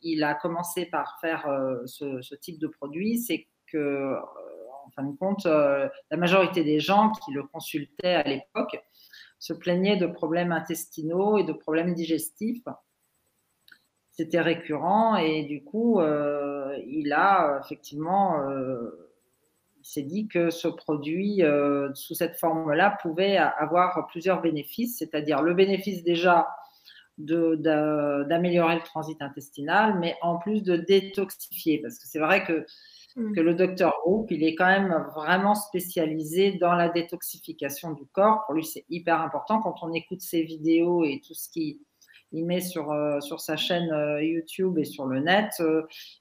il a commencé par faire ce type de produit, c'est que, en fin de compte, la majorité des gens qui le consultaient à l'époque se plaignaient de problèmes intestinaux et de problèmes digestifs. C'était récurrent et du coup, il a effectivement, il s'est dit que ce produit, sous cette forme-là, pouvait avoir plusieurs bénéfices, c'est-à-dire le bénéfice déjà d'améliorer le transit intestinal, mais en plus de détoxifier. Parce que c'est vrai que le docteur Hope, il est quand même vraiment spécialisé dans la détoxification du corps. Pour lui, c'est hyper important. Quand on écoute ses vidéos et tout ce qu'il met sur sa chaîne YouTube et sur le net,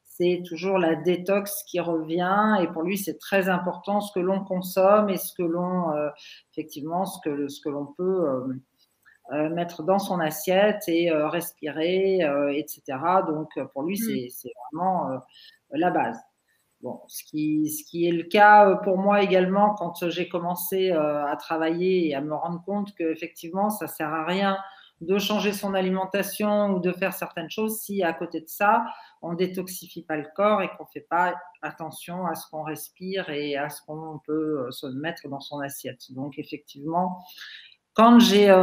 c'est toujours la détox qui revient. Et pour lui, c'est très important ce que l'on consomme et ce que l'on, effectivement, ce que l'on peut mettre dans son assiette et respirer, etc. Donc, pour lui, c'est vraiment la base. Bon, ce qui est le cas pour moi également quand j'ai commencé à travailler et à me rendre compte qu'effectivement, ça ne sert à rien de changer son alimentation ou de faire certaines choses si à côté de ça, on ne détoxifie pas le corps et qu'on ne fait pas attention à ce qu'on respire et à ce qu'on peut se mettre dans son assiette. Donc effectivement, quand j'ai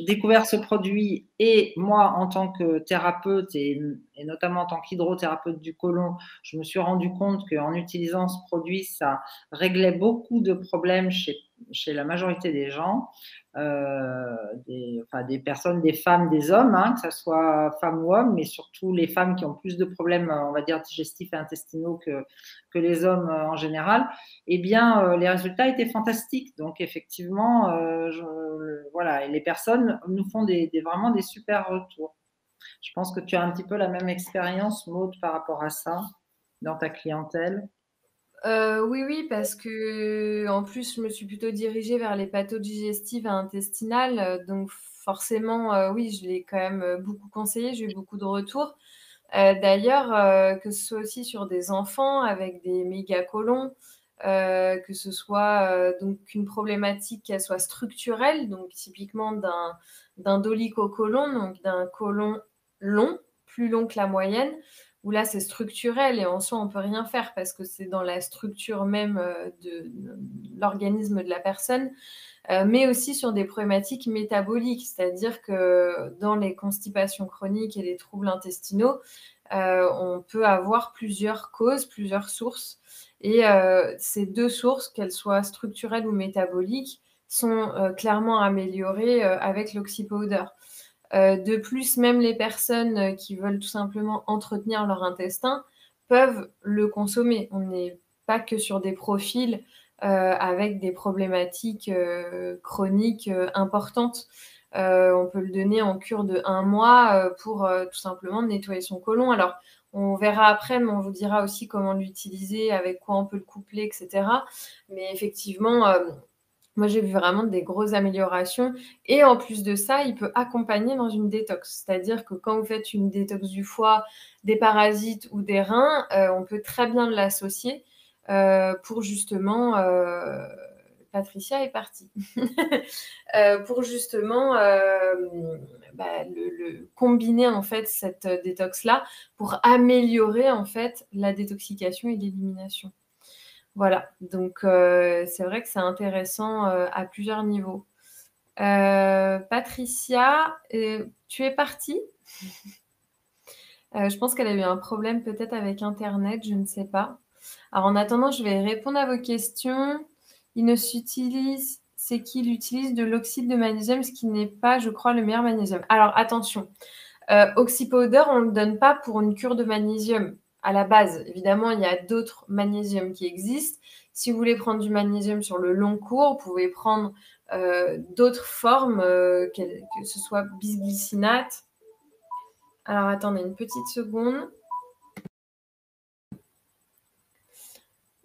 découvert ce produit et moi, en tant que thérapeute et notamment en tant qu'hydrothérapeute du côlon, je me suis rendu compte qu'en utilisant ce produit, ça réglait beaucoup de problèmes chez la majorité des gens, des personnes, des femmes, des hommes, hein, que ce soit femmes ou hommes, mais surtout les femmes qui ont plus de problèmes, on va dire, digestifs et intestinaux que les hommes en général. Eh bien, les résultats étaient fantastiques. Donc, effectivement, voilà, et les personnes nous font vraiment des super retours. Je pense que tu as un petit peu la même expérience, Maud, par rapport à ça, dans ta clientèle. Oui, oui, parce que en plus, je me suis plutôt dirigée vers les pathodigestifs et intestinales. Donc, forcément, oui, je l'ai quand même beaucoup conseillé. J'ai eu beaucoup de retours. D'ailleurs, que ce soit aussi sur des enfants avec des mégacolons, que ce soit donc une problématique qu'elle soit structurelle, donc typiquement d'un dolichocolon, donc d'un côlon long, plus long que la moyenne, où là c'est structurel et en soi on peut rien faire parce que c'est dans la structure même de l'organisme de la personne. Mais aussi sur des problématiques métaboliques, c'est-à-dire que dans les constipations chroniques et les troubles intestinaux, on peut avoir plusieurs causes, plusieurs sources. Et ces deux sources, qu'elles soient structurelles ou métaboliques, sont clairement améliorées avec l'oxypowder. De plus, même les personnes qui veulent tout simplement entretenir leur intestin peuvent le consommer. On n'est pas que sur des profils avec des problématiques chroniques importantes. On peut le donner en cure de 1 mois pour tout simplement nettoyer son côlon. Alors, on verra après, mais on vous dira aussi comment l'utiliser, avec quoi on peut le coupler, etc. Mais effectivement, moi, j'ai vu vraiment des grosses améliorations. Et en plus de ça, il peut accompagner dans une détox. C'est-à-dire que quand vous faites une détox du foie, des parasites ou des reins, on peut très bien l'associer pour justement... Patricia est partie. Pour justement combiner en fait cette détox-là pour améliorer en fait la détoxication et l'élimination. Voilà, donc c'est vrai que c'est intéressant à plusieurs niveaux. Patricia, tu es partie. Je pense qu'elle a eu un problème peut-être avec Internet, je ne sais pas. Alors en attendant, je vais répondre à vos questions. C'est qu'il utilise de l'oxyde de magnésium, ce qui n'est pas, je crois, le meilleur magnésium. Alors attention, Oxypowder, on ne le donne pas pour une cure de magnésium. À la base, évidemment, il y a d'autres magnésiums qui existent. Si vous voulez prendre du magnésium sur le long cours, vous pouvez prendre d'autres formes, que ce soit bisglycinate. Alors, attendez une petite seconde.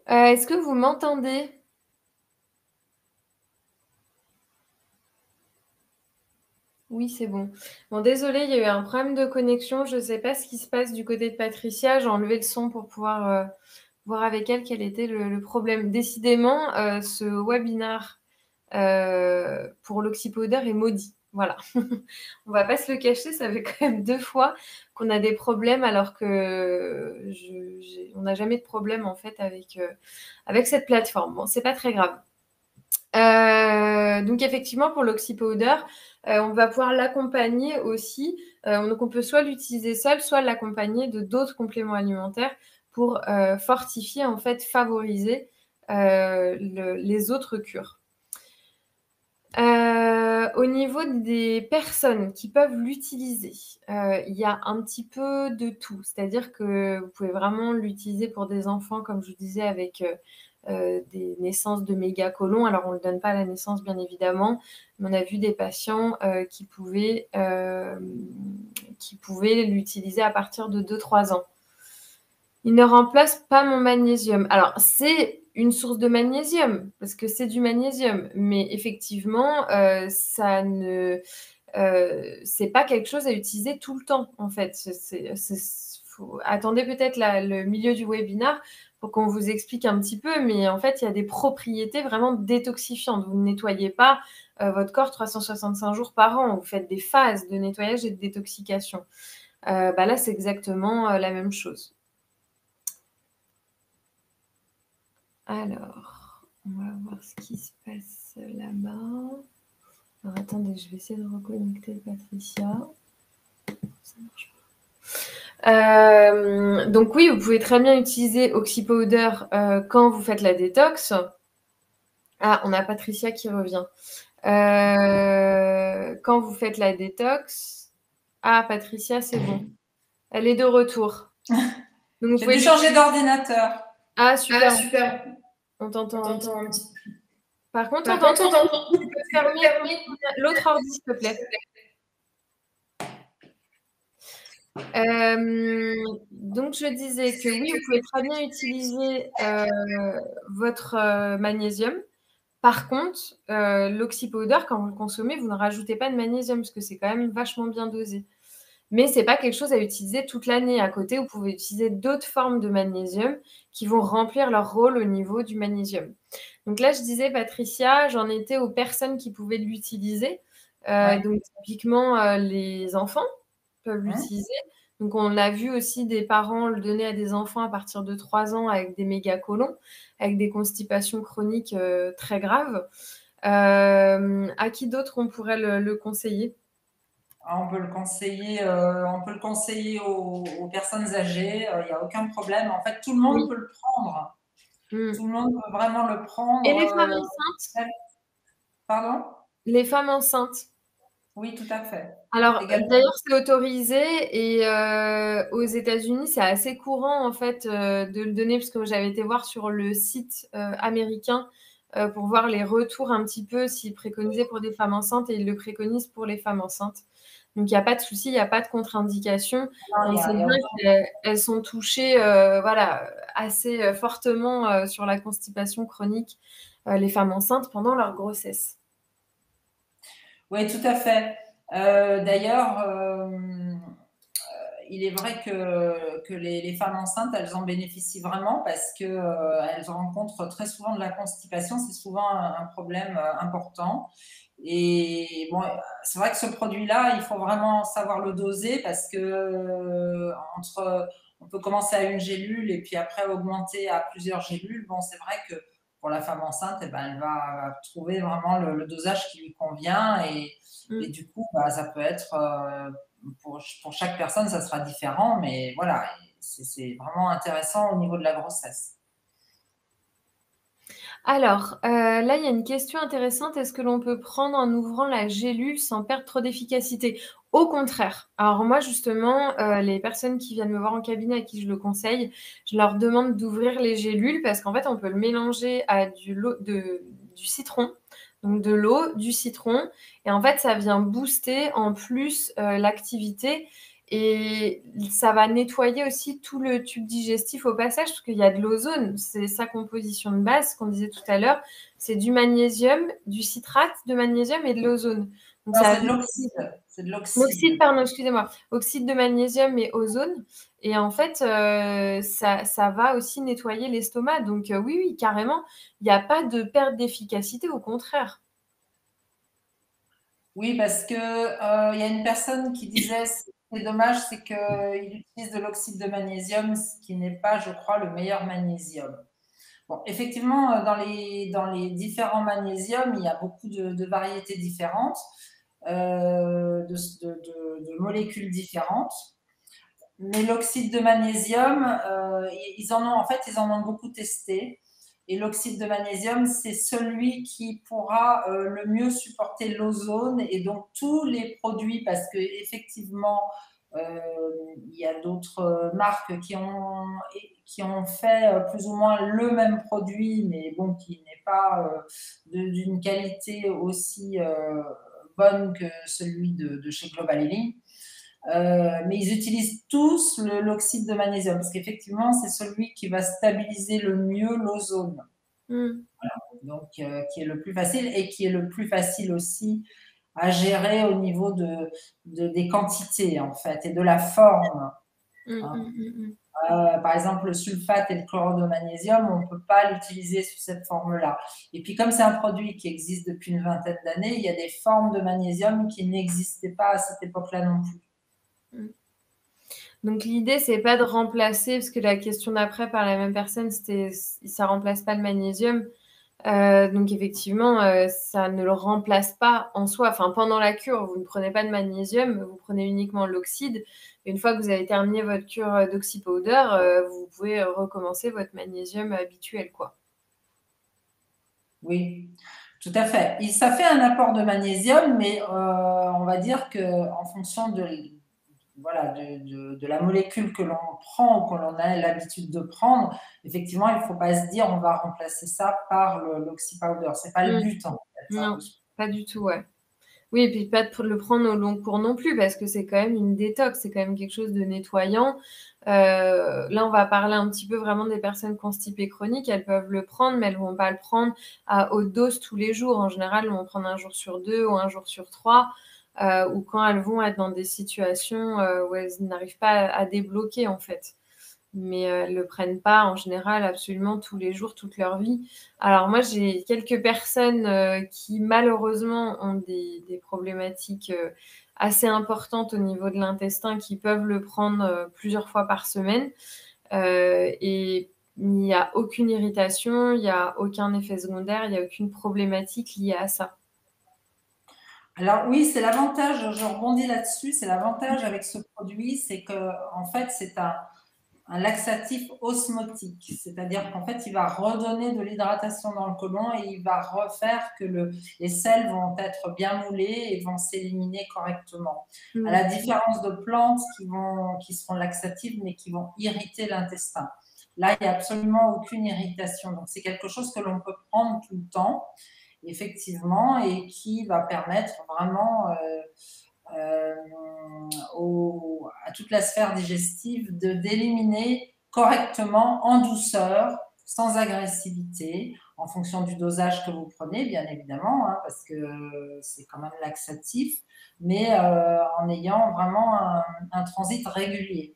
Est-ce que vous m'entendez ? Oui, c'est bon. Bon, désolée, il y a eu un problème de connexion. Je ne sais pas ce qui se passe du côté de Patricia. J'ai enlevé le son pour pouvoir voir avec elle quel était le problème. Décidément, ce webinaire pour l'oxypowder est maudit. Voilà. On va pas se le cacher, ça fait quand même 2 fois qu'on a des problèmes alors que on n'a jamais de problème en fait avec cette plateforme. Bon, c'est pas très grave. Donc effectivement, pour l'oxypowder, on va pouvoir l'accompagner aussi. Donc on peut soit l'utiliser seul, soit l'accompagner de d'autres compléments alimentaires pour fortifier, en fait, favoriser les autres cures. Au niveau des personnes qui peuvent l'utiliser, il y a un petit peu de tout. C'est-à-dire que vous pouvez vraiment l'utiliser pour des enfants, comme je vous disais, avec des naissances de mégacolons. Alors, on ne le donne pas à la naissance, bien évidemment, mais on a vu des patients qui pouvaient l'utiliser à partir de 2-3 ans. Il ne remplace pas mon magnésium. Alors, c'est une source de magnésium, parce que c'est du magnésium, mais effectivement, c'est pas quelque chose à utiliser tout le temps, en fait. Attendez peut-être le milieu du webinaire pour qu'on vous explique un petit peu, mais en fait, il y a des propriétés vraiment détoxifiantes. Vous ne nettoyez pas votre corps 365 jours par an. Vous faites des phases de nettoyage et de détoxication. Là, c'est exactement la même chose. Alors, on va voir ce qui se passe là-bas. Alors, attendez, je vais essayer de reconnecter Patricia. Ça marche pas. Donc oui, vous pouvez très bien utiliser Oxypowder quand vous faites la détox. Ah, on a Patricia qui revient. Quand vous faites la détox... Ah, Patricia, c'est bon. Elle est de retour. J'ai dû changer d'ordinateur. Ah, super. Ah, super. On t'entend un petit peu. Par contre, on t'entend. Tu peux fermer l'autre ordi, s'il te plaît. Donc, je disais que oui, vous pouvez très bien utiliser votre magnésium. Par contre, l'oxypowder, quand vous le consommez, vous ne rajoutez pas de magnésium parce que c'est quand même vachement bien dosé. Mais ce n'est pas quelque chose à utiliser toute l'année. À côté, vous pouvez utiliser d'autres formes de magnésium qui vont remplir leur rôle au niveau du magnésium. Donc là, je disais, Patricia, j'en étais aux personnes qui pouvaient l'utiliser. Donc, typiquement, les enfants peuvent l'utiliser. Donc, on a vu aussi des parents le donner à des enfants à partir de 3 ans avec des mégacolons, avec des constipations chroniques très graves. À qui d'autre on pourrait le conseiller ? On peut le conseiller aux personnes âgées, il n'y a aucun problème. En fait, tout le monde peut le prendre. Tout le monde peut vraiment le prendre. Et les femmes enceintes ? Pardon ? Les femmes enceintes. Oui, tout à fait. Alors, d'ailleurs, c'est autorisé et aux États-Unis, c'est assez courant en fait de le donner parce que j'avais été voir sur le site américain pour voir les retours un petit peu s'ils préconisaient pour des femmes enceintes et ils le préconisent pour les femmes enceintes. Donc, il n'y a pas de souci, il n'y a pas de contre-indication. On sait bien qu'elles sont touchées assez fortement sur la constipation chronique, les femmes enceintes, pendant leur grossesse. Oui, tout à fait. D'ailleurs, il est vrai que les femmes enceintes, elles en bénéficient vraiment parce qu'elles rencontrent très souvent de la constipation. C'est souvent un problème important. Et bon, c'est vrai que ce produit-là, il faut vraiment savoir le doser parce que on peut commencer à une gélule et puis après augmenter à plusieurs gélules. Bon, c'est vrai que pour la femme enceinte, elle va trouver vraiment le dosage qui lui convient et du coup, ça peut être pour chaque personne, ça sera différent, mais voilà, c'est vraiment intéressant au niveau de la grossesse. Alors, là, il y a une question intéressante. Est-ce que l'on peut prendre en ouvrant la gélule sans perdre trop d'efficacité ? Au contraire. Alors moi, justement, les personnes qui viennent me voir en cabinet à qui je le conseille, je leur demande d'ouvrir les gélules parce qu'en fait, on peut le mélanger à du citron, donc de l'eau, du citron, et en fait, ça vient booster en plus l'activité. Et ça va nettoyer aussi tout le tube digestif au passage, parce qu'il y a de l'ozone. C'est sa composition de base, qu'on disait tout à l'heure. C'est du magnésium, du citrate de magnésium et de l'ozone. Donc, c'est de l'oxyde. C'est de l'oxyde. Oxyde, pardon, excusez-moi. Oxyde de magnésium et ozone. Et en fait, ça va aussi nettoyer l'estomac. Donc oui, carrément, il n'y a pas de perte d'efficacité, au contraire. Oui, parce que il y a une personne qui disait c'est dommage, c'est qu'il utilise de l'oxyde de magnésium, ce qui n'est pas, je crois, le meilleur magnésium. Bon, effectivement, dans les différents magnésiums, il y a beaucoup de variétés différentes, de molécules différentes. Mais l'oxyde de magnésium, ils en ont beaucoup testé. Et l'oxyde de magnésium, c'est celui qui pourra le mieux supporter l'ozone et donc tous les produits, parce que effectivement, il y a d'autres marques qui ont fait plus ou moins le même produit, mais bon, qui n'est pas d'une qualité aussi bonne que celui de chez Global Healing. Mais ils utilisent tous l'oxyde de magnésium parce qu'effectivement, c'est celui qui va stabiliser le mieux l'ozone. Voilà. Donc, qui est le plus facile et qui est le plus facile aussi à gérer au niveau des quantités, en fait, et de la forme. Hein. Par exemple, le sulfate et le chlorure de magnésium, on ne peut pas l'utiliser sous cette forme-là. Et puis, comme c'est un produit qui existe depuis une vingtaine d'années, il y a des formes de magnésium qui n'existaient pas à cette époque-là non plus. Donc l'idée, c'est pas de remplacer, parce que la question d'après par la même personne, c'était ça remplace pas le magnésium. Donc effectivement, ça ne le remplace pas en soi. Enfin, pendant la cure, vous ne prenez pas de magnésium, vous prenez uniquement l'oxyde. Une fois que vous avez terminé votre cure d'oxypowder, vous pouvez recommencer votre magnésium habituel, quoi. Oui, tout à fait. Ça fait un apport de magnésium, mais on va dire qu'en fonction de la molécule que l'on prend ou que l'on a l'habitude de prendre, effectivement, il ne faut pas se dire on va remplacer ça par l'oxypowder. Ce n'est pas le but, en fait. Non, pas du tout, ouais. Oui, et puis pas de le prendre au long cours non plus, parce que c'est quand même une détox, c'est quand même quelque chose de nettoyant. Là, on va parler un petit peu vraiment des personnes constipées chroniques. Elles peuvent le prendre, mais elles ne vont pas le prendre à haute dose tous les jours. En général, elles vont prendre un jour sur 2 ou un jour sur 3, ou quand elles vont être dans des situations où elles n'arrivent pas à débloquer, en fait. Mais elles ne le prennent pas en général absolument tous les jours, toute leur vie. Alors moi, j'ai quelques personnes qui malheureusement ont des problématiques assez importantes au niveau de l'intestin qui peuvent le prendre plusieurs fois par semaine. Et il n'y a aucune irritation, il n'y a aucun effet secondaire, il n'y a aucune problématique liée à ça. Alors oui, c'est l'avantage, je rebondis là-dessus, c'est l'avantage avec ce produit, c'est que en fait, c'est un laxatif osmotique, c'est-à-dire qu'en fait, il va redonner de l'hydratation dans le côlon et il va refaire que les sels vont être bien moulés et vont s'éliminer correctement. À la différence de plantes qui seront laxatives mais qui vont irriter l'intestin. Là, il n'y a absolument aucune irritation. Donc, c'est quelque chose que l'on peut prendre tout le temps, effectivement, et qui va permettre vraiment à toute la sphère digestive d'éliminer correctement, en douceur, sans agressivité, en fonction du dosage que vous prenez, bien évidemment, hein, parce que c'est quand même laxatif, mais en ayant vraiment un transit régulier,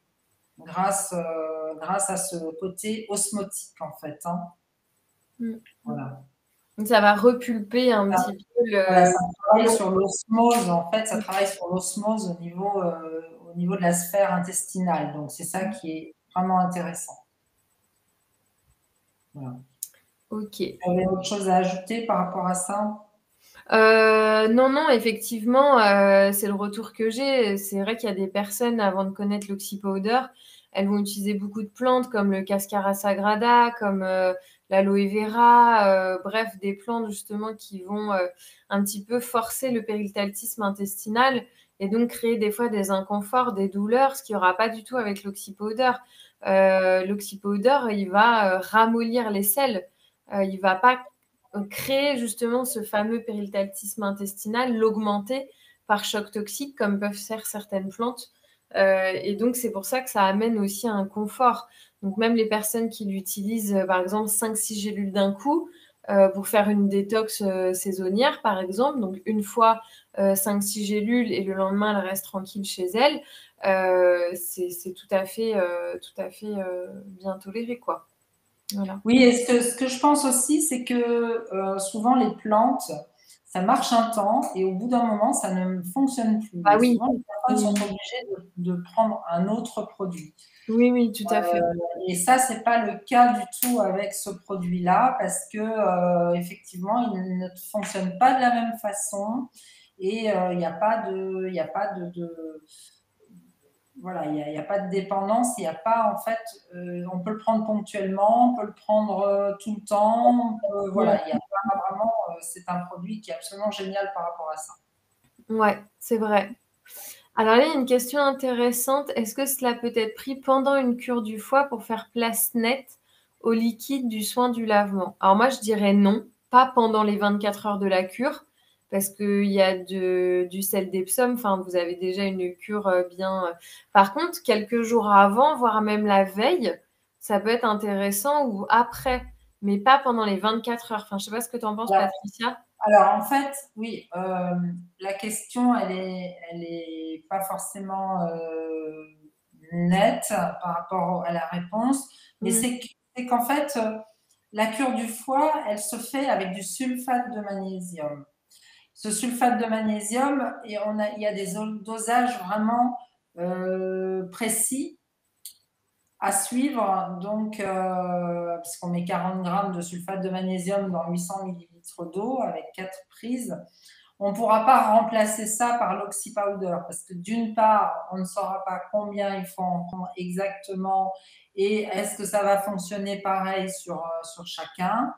grâce à ce côté osmotique, en fait. Hein. Voilà. Donc ça va repulper un petit peu le... Voilà, ça travaille sur l'osmose, en fait, ça travaille sur l'osmose au niveau de la sphère intestinale. Donc, c'est ça qui est vraiment intéressant. Voilà. Ok. Vous avez autre chose à ajouter par rapport à ça? Non, effectivement, c'est le retour que j'ai. C'est vrai qu'il y a des personnes, avant de connaître l'oxypowder, elles vont utiliser beaucoup de plantes comme le Cascara sagrada, comme l'aloe vera, bref, des plantes justement qui vont un petit peu forcer le péristaltisme intestinal et donc créer des fois des inconforts, des douleurs, ce qu'il n'y aura pas du tout avec l'oxypowder. L'oxypowder, il va ramollir les selles. Il va pas créer justement ce fameux péristaltisme intestinal, l'augmenter par choc toxique, comme peuvent faire certaines plantes. Et donc, c'est pour ça que ça amène aussi un confort. Donc, même les personnes qui l'utilisent, par exemple, 5-6 gélules d'un coup, pour faire une détox saisonnière, par exemple, donc une fois 5-6 gélules et le lendemain, elle reste tranquille chez elle, c'est tout à fait bien toléré, quoi. Voilà. Oui, et ce que je pense aussi, c'est que souvent les plantes, ça marche un temps et au bout d'un moment, ça ne fonctionne plus. Ah Et oui. souvent, les personnes sont obligées de prendre un autre produit. Oui, oui, tout à fait. Et ça, c'est pas le cas du tout avec ce produit-là parce que effectivement, il ne fonctionne pas de la même façon et il n'y a pas voilà, il y a pas de dépendance, il y a pas en fait, on peut le prendre ponctuellement, on peut le prendre tout le temps, voilà, il y a pas vraiment, c'est un produit qui est absolument génial par rapport à ça. Ouais, c'est vrai. Alors là, il y a une question intéressante. Est-ce que cela peut être pris pendant une cure du foie pour faire place nette au liquide du soin du lavement? Alors moi, je dirais non, pas pendant les 24 heures de la cure, parce qu'il y a du sel d'Epsom. Enfin, vous avez déjà une cure bien. Par contre, quelques jours avant, voire même la veille, ça peut être intéressant ou après, mais pas pendant les 24 heures. Enfin, je sais pas ce que tu en penses, Patricia. Alors, en fait, oui, la question, elle est pas forcément nette par rapport à la réponse, mais c'est qu'en fait, la cure du foie, elle se fait avec du sulfate de magnésium. Ce sulfate de magnésium, il y a des dosages vraiment précis à suivre, donc, puisqu'on met 40 grammes de sulfate de magnésium dans 800 millilitres d'eau avec 4 prises, on ne pourra pas remplacer ça par l'oxypowder parce que d'une part, on ne saura pas combien il faut en prendre exactement et est-ce que ça va fonctionner pareil sur chacun.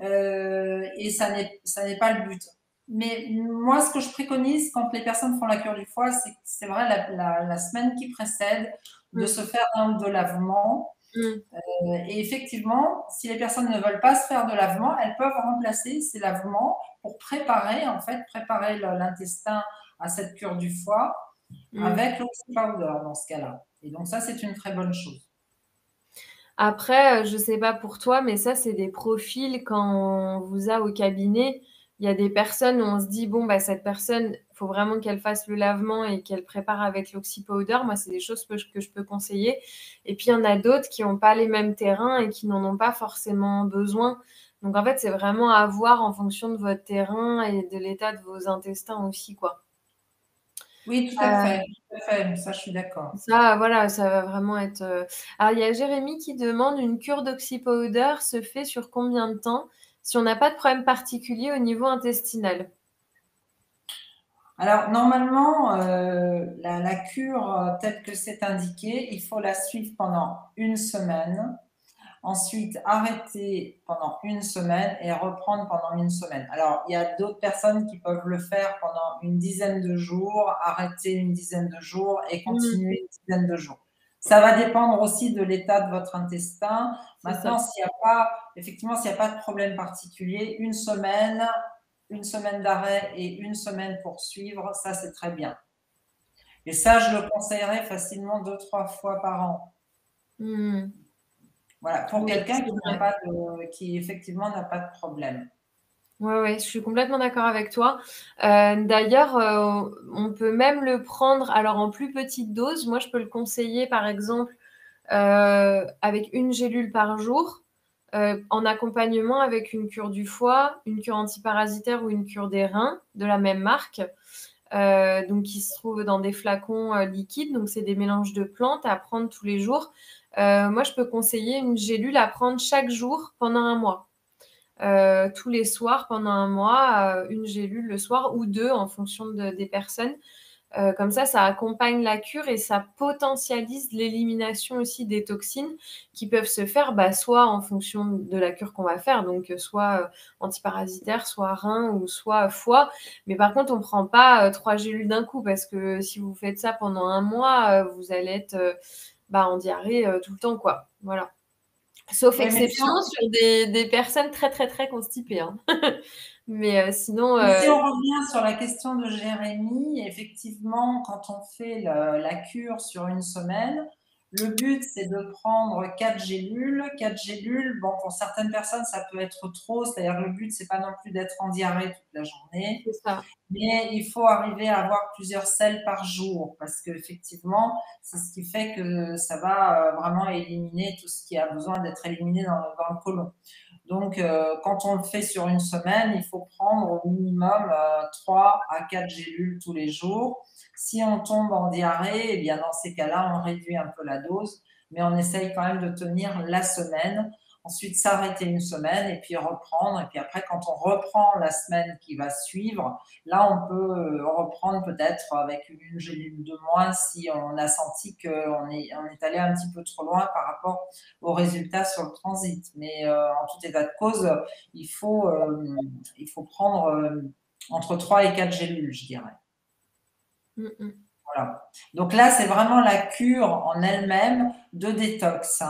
Et ça n'est pas le but. Mais moi, ce que je préconise quand les personnes font la cure du foie, c'est vrai la semaine qui précède de se faire de lavement. Et effectivement, si les personnes ne veulent pas se faire de lavement, elles peuvent remplacer ces lavements pour préparer l'intestin à cette cure du foie avec l'oxypowder dans ce cas-là. Et donc ça, c'est une très bonne chose. Après, je sais pas pour toi, mais ça, c'est des profils quand on vous a au cabinet. Il y a des personnes où on se dit, bon, bah, cette personne, il faut vraiment qu'elle fasse le lavement et qu'elle prépare avec l'oxypowder. Moi, c'est des choses que je peux conseiller. Et puis, il y en a d'autres qui n'ont pas les mêmes terrains et qui n'en ont pas forcément besoin. Donc, en fait, c'est vraiment à voir en fonction de votre terrain et de l'état de vos intestins aussi, quoi. Oui, tout à fait. Ça, je suis d'accord. Ça, voilà, ça va vraiment être. Alors, il y a Jérémy qui demande une cure d'oxypowder se fait sur combien de temps si on n'a pas de problème particulier au niveau intestinal? Alors, normalement, la cure telle que c'est indiqué, il faut la suivre pendant une semaine. Ensuite, arrêter pendant une semaine et reprendre pendant une semaine. Alors, il y a d'autres personnes qui peuvent le faire pendant une dizaine de jours, arrêter une dizaine de jours et continuer une dizaine de jours. Ça va dépendre aussi de l'état de votre intestin. Maintenant, s'il n'y a pas de problème particulier, une semaine d'arrêt et une semaine pour suivre, ça c'est très bien. Et ça, je le conseillerais facilement 2-3 fois par an. Voilà, pour quelqu'un qui effectivement n'a pas de problème. Oui, je suis complètement d'accord avec toi. D'ailleurs, on peut même le prendre alors en plus petite dose. Moi, je peux le conseiller, par exemple, avec une gélule par jour, en accompagnement avec une cure du foie, une cure antiparasitaire ou une cure des reins de la même marque. Donc, qui se trouvent dans des flacons liquides. Donc, c'est des mélanges de plantes à prendre tous les jours. Moi, je peux conseiller une gélule à prendre chaque jour pendant un mois. Tous les soirs pendant un mois, une gélule le soir ou deux en fonction des personnes. Comme ça accompagne la cure et ça potentialise l'élimination aussi des toxines qui peuvent se faire soit en fonction de la cure qu'on va faire, donc soit antiparasitaire, soit rein ou soit foie. Mais par contre, on ne prend pas 3 gélules d'un coup parce que si vous faites ça pendant un mois, vous allez être en diarrhée tout le temps, quoi. Voilà. Sauf exception sur des personnes très, très, très constipées. Hein. Mais sinon. Si on revient sur la question de Jérémy, effectivement, quand on fait la cure sur une semaine, le but, c'est de prendre 4 gélules. 4 gélules, bon, pour certaines personnes, ça peut être trop. C'est-à-dire que le but, c'est pas non plus d'être en diarrhée toute la journée. C'est ça. Mais il faut arriver à avoir plusieurs selles par jour parce qu'effectivement, c'est ce qui fait que ça va vraiment éliminer tout ce qui a besoin d'être éliminé dans le côlon. Donc, quand on le fait sur une semaine, il faut prendre au minimum 3 à 4 gélules tous les jours. Si on tombe en diarrhée, eh bien dans ces cas-là, on réduit un peu la dose, mais on essaye quand même de tenir la semaine. Ensuite, s'arrêter une semaine et puis reprendre. Et puis après, quand on reprend la semaine qui va suivre, là, on peut reprendre peut-être avec une gélule de moins si on a senti qu'on est allé un petit peu trop loin par rapport aux résultats sur le transit. Mais en tout état de cause, il faut prendre entre 3 et 4 gélules, je dirais. Voilà. Donc là, c'est vraiment la cure en elle-même de détox,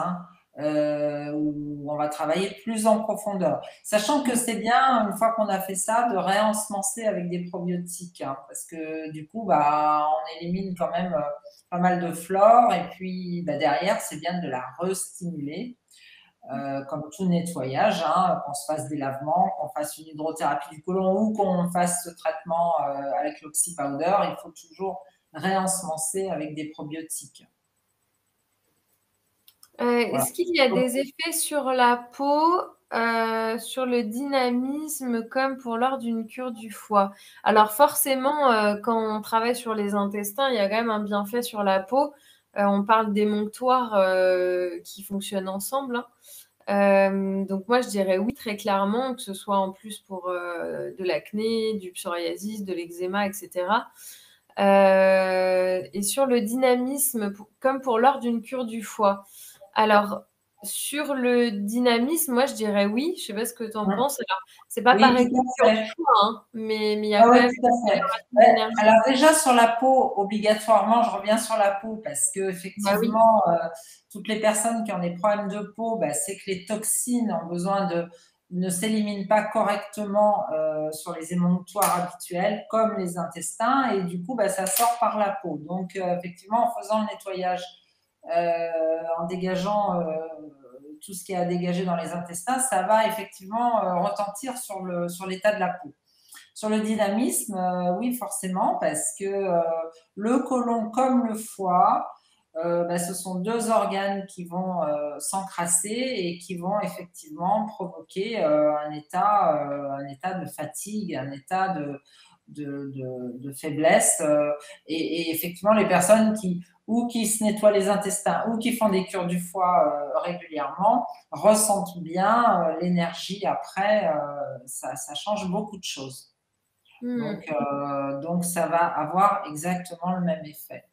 où on va travailler plus en profondeur. Sachant que c'est bien, une fois qu'on a fait ça, de réensemencer avec des probiotiques, parce que du coup, on élimine quand même pas mal de flore, et puis derrière, c'est bien de la restimuler. Comme tout nettoyage, qu'on se fasse des lavements, qu'on fasse une hydrothérapie du côlon ou qu'on fasse ce traitement avec l'oxypowder, il faut toujours réensemencer avec des probiotiques. Est-ce qu'il y a des effets sur la peau, sur le dynamisme, comme pour lors d'une cure du foie? Alors forcément, quand on travaille sur les intestins, il y a quand même un bienfait sur la peau. On parle d'émonctoires qui fonctionnent ensemble. Donc moi, je dirais oui, très clairement, que ce soit en plus pour de l'acné, du psoriasis, de l'eczéma, etc. Et sur le dynamisme, comme pour lors d'une cure du foie. Alors, sur le dynamisme, moi, je dirais oui. Je ne sais pas ce que tu en penses. Alors, c'est pas pareil que sur le foie, mais il y a quand même une énergie. Alors déjà, sur la peau, obligatoirement, je reviens sur la peau parce que effectivement, toutes les personnes qui ont des problèmes de peau, c'est que les toxines ont besoin ne s'éliminent pas correctement sur les émonctoires habituels, comme les intestins, et du coup, ça sort par la peau. Donc, effectivement, en faisant le nettoyage, en dégageant tout ce qui est à dégager dans les intestins, ça va effectivement retentir sur l'état de la peau. Sur le dynamisme, oui, forcément, parce que le côlon comme le foie, ce sont deux organes qui vont s'encrasser et qui vont effectivement provoquer un état de fatigue, un état de faiblesse. Et effectivement, les personnes qui se nettoient les intestins ou qui font des cures du foie régulièrement ressentent bien l'énergie après. Ça change beaucoup de choses. Donc, ça va avoir exactement le même effet.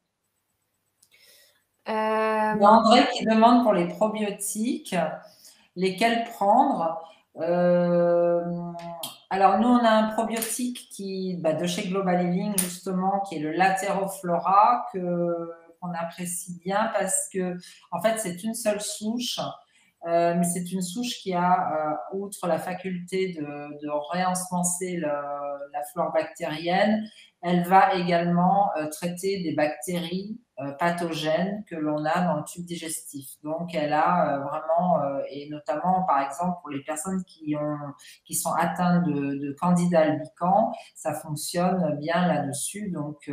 Il y a André qui demande pour les probiotiques, lesquels prendre. Alors, nous, on a un probiotique de chez Global Healing, justement, qui est le Latéroflora, qu'on apprécie bien parce que, en fait, c'est une seule souche. Mais c'est une souche qui a, outre la faculté de réensemencer la flore bactérienne, elle va également traiter des bactéries pathogènes que l'on a dans le tube digestif. Donc, elle a vraiment, et notamment, par exemple, pour les personnes qui sont atteintes de candida albicans, ça fonctionne bien là-dessus. Donc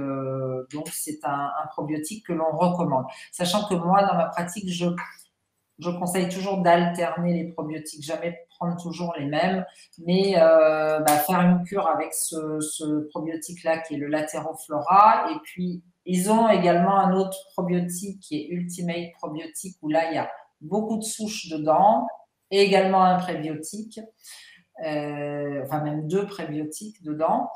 c'est un probiotique que l'on recommande. Sachant que moi, dans ma pratique, je conseille toujours d'alterner les probiotiques, jamais prendre toujours les mêmes, mais faire une cure avec ce probiotique-là qui est le Latéroflora. Et puis, ils ont également un autre probiotique qui est Ultimate Probiotique, où là, il y a beaucoup de souches dedans, et également un prébiotique, même 2 prébiotiques dedans.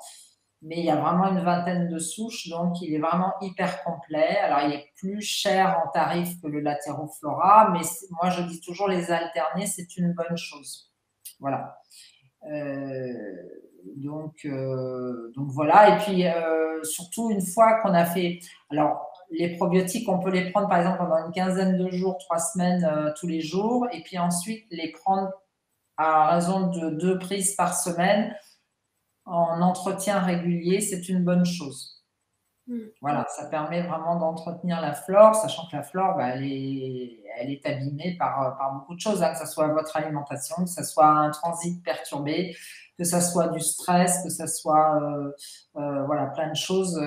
Mais il y a vraiment une vingtaine de souches, donc il est vraiment hyper complet. Alors, il est plus cher en tarif que le Latéroflora, mais moi, je dis toujours les alterner, c'est une bonne chose. Voilà. Donc voilà. Et puis, surtout, une fois qu'on a fait… Alors, les probiotiques, on peut les prendre, par exemple, pendant une quinzaine de jours, 3 semaines, tous les jours, et puis ensuite, les prendre à raison de 2 prises par semaine, en entretien régulier, c'est une bonne chose. Voilà, ça permet vraiment d'entretenir la flore, sachant que la flore, elle est abîmée par beaucoup de choses, que ce soit votre alimentation, que ce soit un transit perturbé. que ça soit du stress, que ça soit voilà, plein de choses,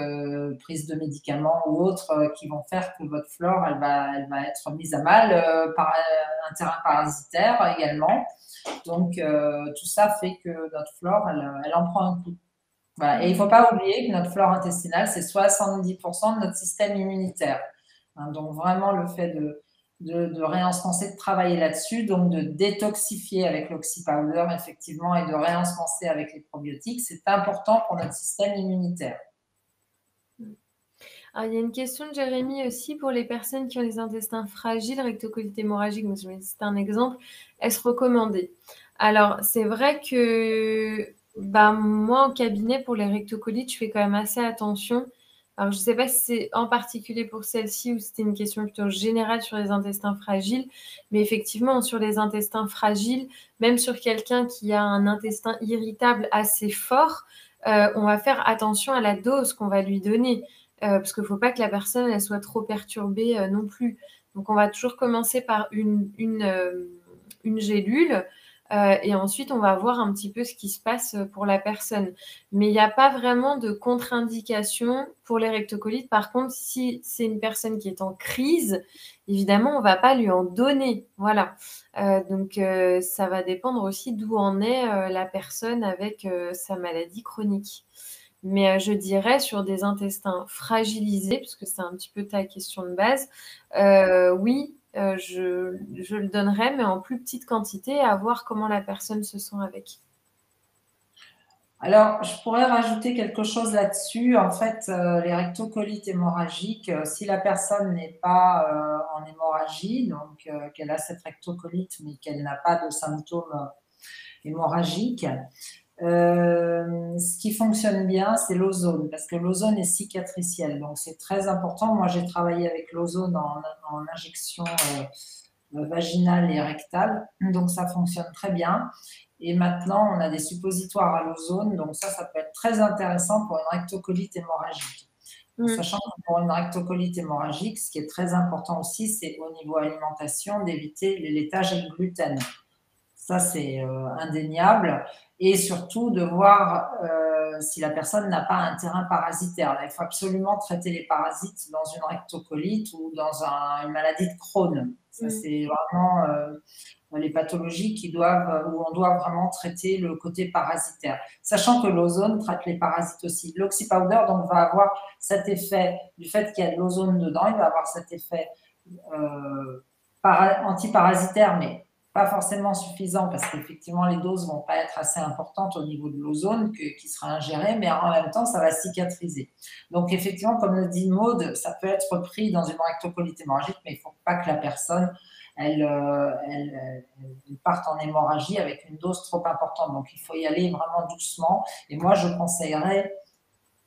prise de médicaments ou autres, qui vont faire que votre flore, elle va être mise à mal par un terrain parasitaire également. Donc, tout ça fait que notre flore, elle en prend un coup. Voilà. Et il ne faut pas oublier que notre flore intestinale, c'est 70% de notre système immunitaire. Hein, donc, vraiment, le fait de réensemencer, de travailler là-dessus, donc de détoxifier avec l'oxypowder, effectivement, et de réensemencer avec les probiotiques, c'est important pour notre système immunitaire. Alors, il y a une question de Jérémy aussi pour les personnes qui ont les intestins fragiles, rectocolite hémorragique, c'est un exemple, est-ce recommandé? Alors, c'est vrai que moi, au cabinet, pour les rectocolites, je fais quand même assez attention. Alors, je ne sais pas si c'est en particulier pour celle-ci ou si c'était une question plutôt générale sur les intestins fragiles, mais effectivement, sur les intestins fragiles, même sur quelqu'un qui a un intestin irritable assez fort, on va faire attention à la dose qu'on va lui donner. Parce qu'il ne faut pas que la personne elle soit trop perturbée non plus. Donc, on va toujours commencer par une gélule et ensuite, on va voir un petit peu ce qui se passe pour la personne. Mais il n'y a pas vraiment de contre-indication pour les rectocolites. Par contre, si c'est une personne qui est en crise, évidemment, on ne va pas lui en donner. Voilà. Donc, ça va dépendre aussi d'où en est la personne avec sa maladie chronique. Mais je dirais sur des intestins fragilisés, puisque c'est un petit peu ta question de base, oui, je le donnerais, mais en plus petite quantité, à voir comment la personne se sent avec. Alors, je pourrais rajouter quelque chose là-dessus. En fait, les rectocolites hémorragiques, si la personne n'est pas en hémorragie, donc qu'elle a cette rectocolite, mais qu'elle n'a pas de symptômes hémorragiques, ce qui fonctionne bien, c'est l'ozone, parce que l'ozone est cicatriciel, donc c'est très important. Moi, j'ai travaillé avec l'ozone en injection vaginale et rectale, donc ça fonctionne très bien. Et maintenant, on a des suppositoires à l'ozone, donc ça peut être très intéressant pour une rectocolite hémorragique. Sachant que pour une rectocolite hémorragique, ce qui est très important aussi, c'est au niveau alimentation, d'éviter les laitages et le gluten. Ça, c'est indéniable. Et surtout, de voir si la personne n'a pas un terrain parasitaire. Là, il faut absolument traiter les parasites dans une rectocolite ou dans une maladie de Crohn. Ça, c'est vraiment les pathologies où on doit vraiment traiter le côté parasitaire. Sachant que l'ozone traite les parasites aussi. L'oxypowder, donc, va avoir cet effet, du fait qu'il y a de l'ozone dedans, il va avoir cet effet antiparasitaire, mais pas forcément suffisant parce qu'effectivement les doses vont pas être assez importantes au niveau de l'ozone qui sera ingérée, mais en même temps ça va cicatriser. Donc effectivement, comme le dit Maud, ça peut être pris dans une rectocolite hémorragique, mais il ne faut pas que la personne elle parte en hémorragie avec une dose trop importante. Donc il faut y aller vraiment doucement. Et moi je conseillerais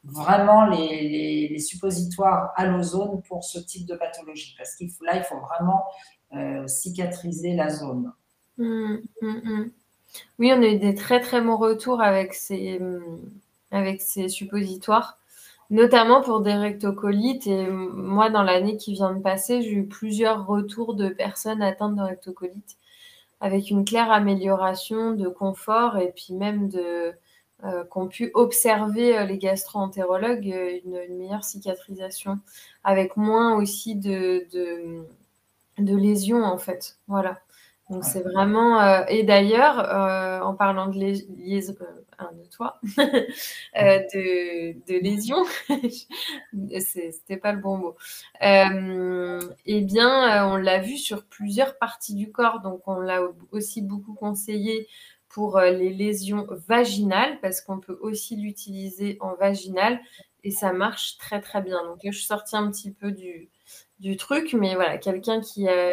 vraiment les suppositoires à l'ozone pour ce type de pathologie, parce qu'il faut vraiment cicatriser la zone. Oui, on a eu des très très bons retours avec ces suppositoires, notamment pour des rectocolites. Et moi, dans l'année qui vient de passer, j'ai eu plusieurs retours de personnes atteintes de rectocolite avec une claire amélioration de confort et puis même qu'ont pu observer les gastro-entérologues une meilleure cicatrisation avec moins aussi de lésions en fait. Voilà. Donc, c'est vraiment… et d'ailleurs, en parlant de liaison… de toi, de lésions, c'était pas le bon mot. Eh bien, on l'a vu sur plusieurs parties du corps. Donc, on l'a aussi beaucoup conseillé pour les lésions vaginales, parce qu'on peut aussi l'utiliser en vaginal. Et ça marche très, très bien. Donc, là, je suis sortie un petit peu du truc, mais voilà,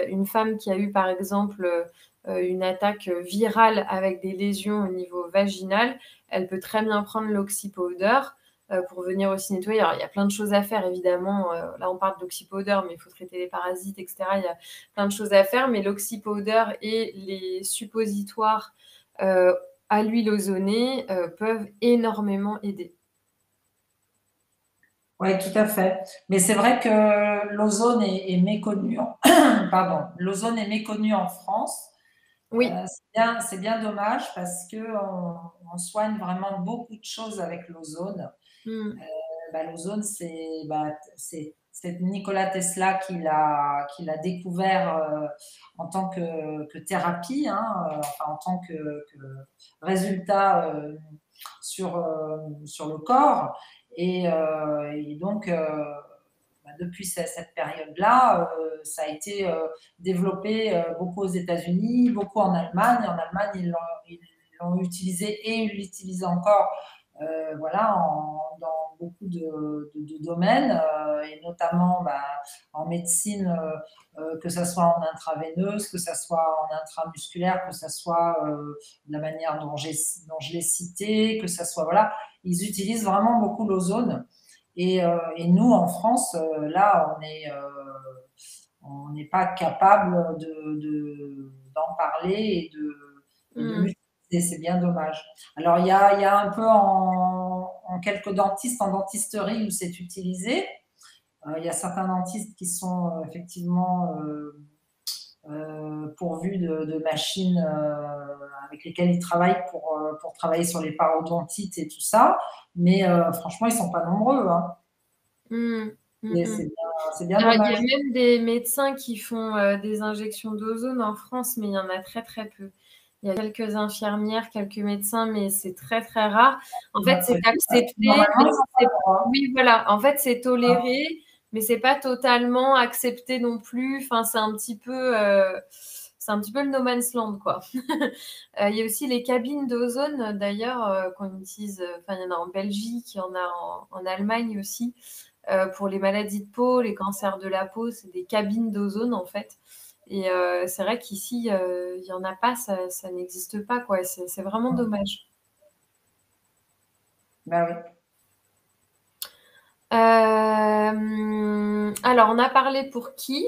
une femme qui a eu par exemple une attaque virale avec des lésions au niveau vaginal, elle peut très bien prendre l'oxypowder pour venir aussi nettoyer. Alors, il y a plein de choses à faire, évidemment. Là, on parle d'oxypowder, mais il faut traiter les parasites, etc. Il y a plein de choses à faire, mais l'oxypowder et les suppositoires à l'huile ozonée peuvent énormément aider. Oui, tout à fait. Mais c'est vrai que l'ozone est méconnu. Pardon, l'ozone est méconnu en France Oui. C'est bien dommage parce qu'on soigne vraiment beaucoup de choses avec l'ozone. Mmh. L'ozone, c'est Nikola Tesla qui l'a découvert en tant que thérapie, hein, enfin, en tant que résultat sur le corps. Et donc, depuis cette période-là, ça a été développé beaucoup aux États-Unis, beaucoup en Allemagne. En Allemagne, ils l'ont utilisé et ils l'utilisent encore voilà, dans beaucoup de domaines, et notamment en médecine, que ce soit en intraveineuse, que ce soit en intramusculaire, que ce soit de la manière dont je l'ai cité, que ce soit, voilà, ils utilisent vraiment beaucoup l'ozone. Et nous, en France, là, on n'est pas capable d'en parler et de l'utiliser. C'est bien dommage. Alors, il y a un peu en quelques dentistes, en dentisterie, où c'est utilisé. Il y a certains dentistes qui sont effectivement pourvus de machines avec lesquelles ils travaillent pour travailler sur les parodontites et tout ça. Mais franchement, ils ne sont pas nombreux, hein. Mmh. Et Mmh. c'est bien Alors, il y dommage. a même des médecins qui font des injections d'ozone en France, mais il y en a très très peu. Il y a quelques infirmières, quelques médecins, mais c'est très très rare. En fait, c'est accepté, Normalement, mais oui, voilà. En fait, c'est toléré, mais c'est pas totalement accepté non plus. Enfin, c'est un petit peu le no man's land, quoi. Il y a aussi les cabines d'ozone, d'ailleurs, qu'on utilise. Enfin, il y en a en Belgique, il y en a en Allemagne aussi. Pour les maladies de peau, les cancers de la peau, c'est des cabines d'ozone en fait. Et c'est vrai qu'ici, il n'y en a pas, ça n'existe pas, quoi. C'est vraiment dommage. Ben oui. Alors, on a parlé pour qui,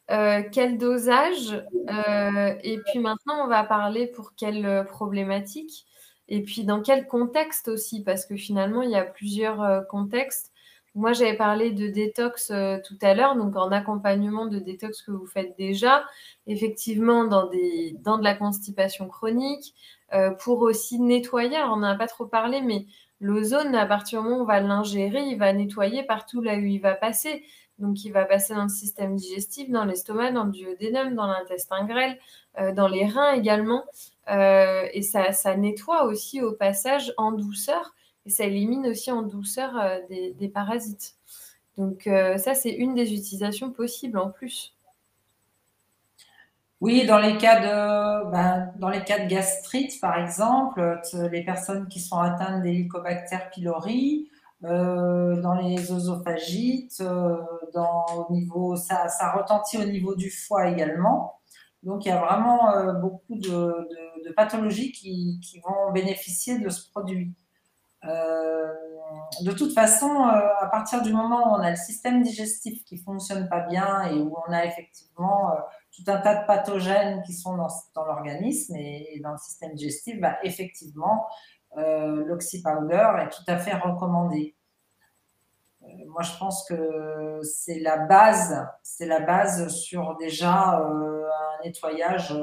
quel dosage, et puis maintenant, on va parler pour quelle problématique, et puis dans quel contexte aussi, parce que finalement, il y a plusieurs contextes. Moi, j'avais parlé de détox tout à l'heure, donc en accompagnement de détox que vous faites déjà, effectivement dans de la constipation chronique, pour aussi nettoyer. Alors, on n'en a pas trop parlé, mais l'ozone, à partir du moment où on va l'ingérer, il va nettoyer partout là où il va passer. Donc, il va passer dans le système digestif, dans l'estomac, dans le duodénum, dans l'intestin grêle, dans les reins également. Et ça nettoie aussi au passage en douceur. Et ça élimine aussi en douceur des parasites. Donc, ça, c'est une des utilisations possibles en plus. Oui, dans les cas de gastrite, par exemple, les personnes qui sont atteintes d'Helicobacter pylori, dans les œsophagites, ça retentit au niveau du foie également. Donc, il y a vraiment beaucoup de pathologies qui vont bénéficier de ce produit. De toute façon, à partir du moment où on a le système digestif qui fonctionne pas bien et où on a effectivement tout un tas de pathogènes qui sont dans l'organisme et dans le système digestif, effectivement, l'oxypowder est tout à fait recommandé. Moi, je pense que c'est la base sur déjà un nettoyage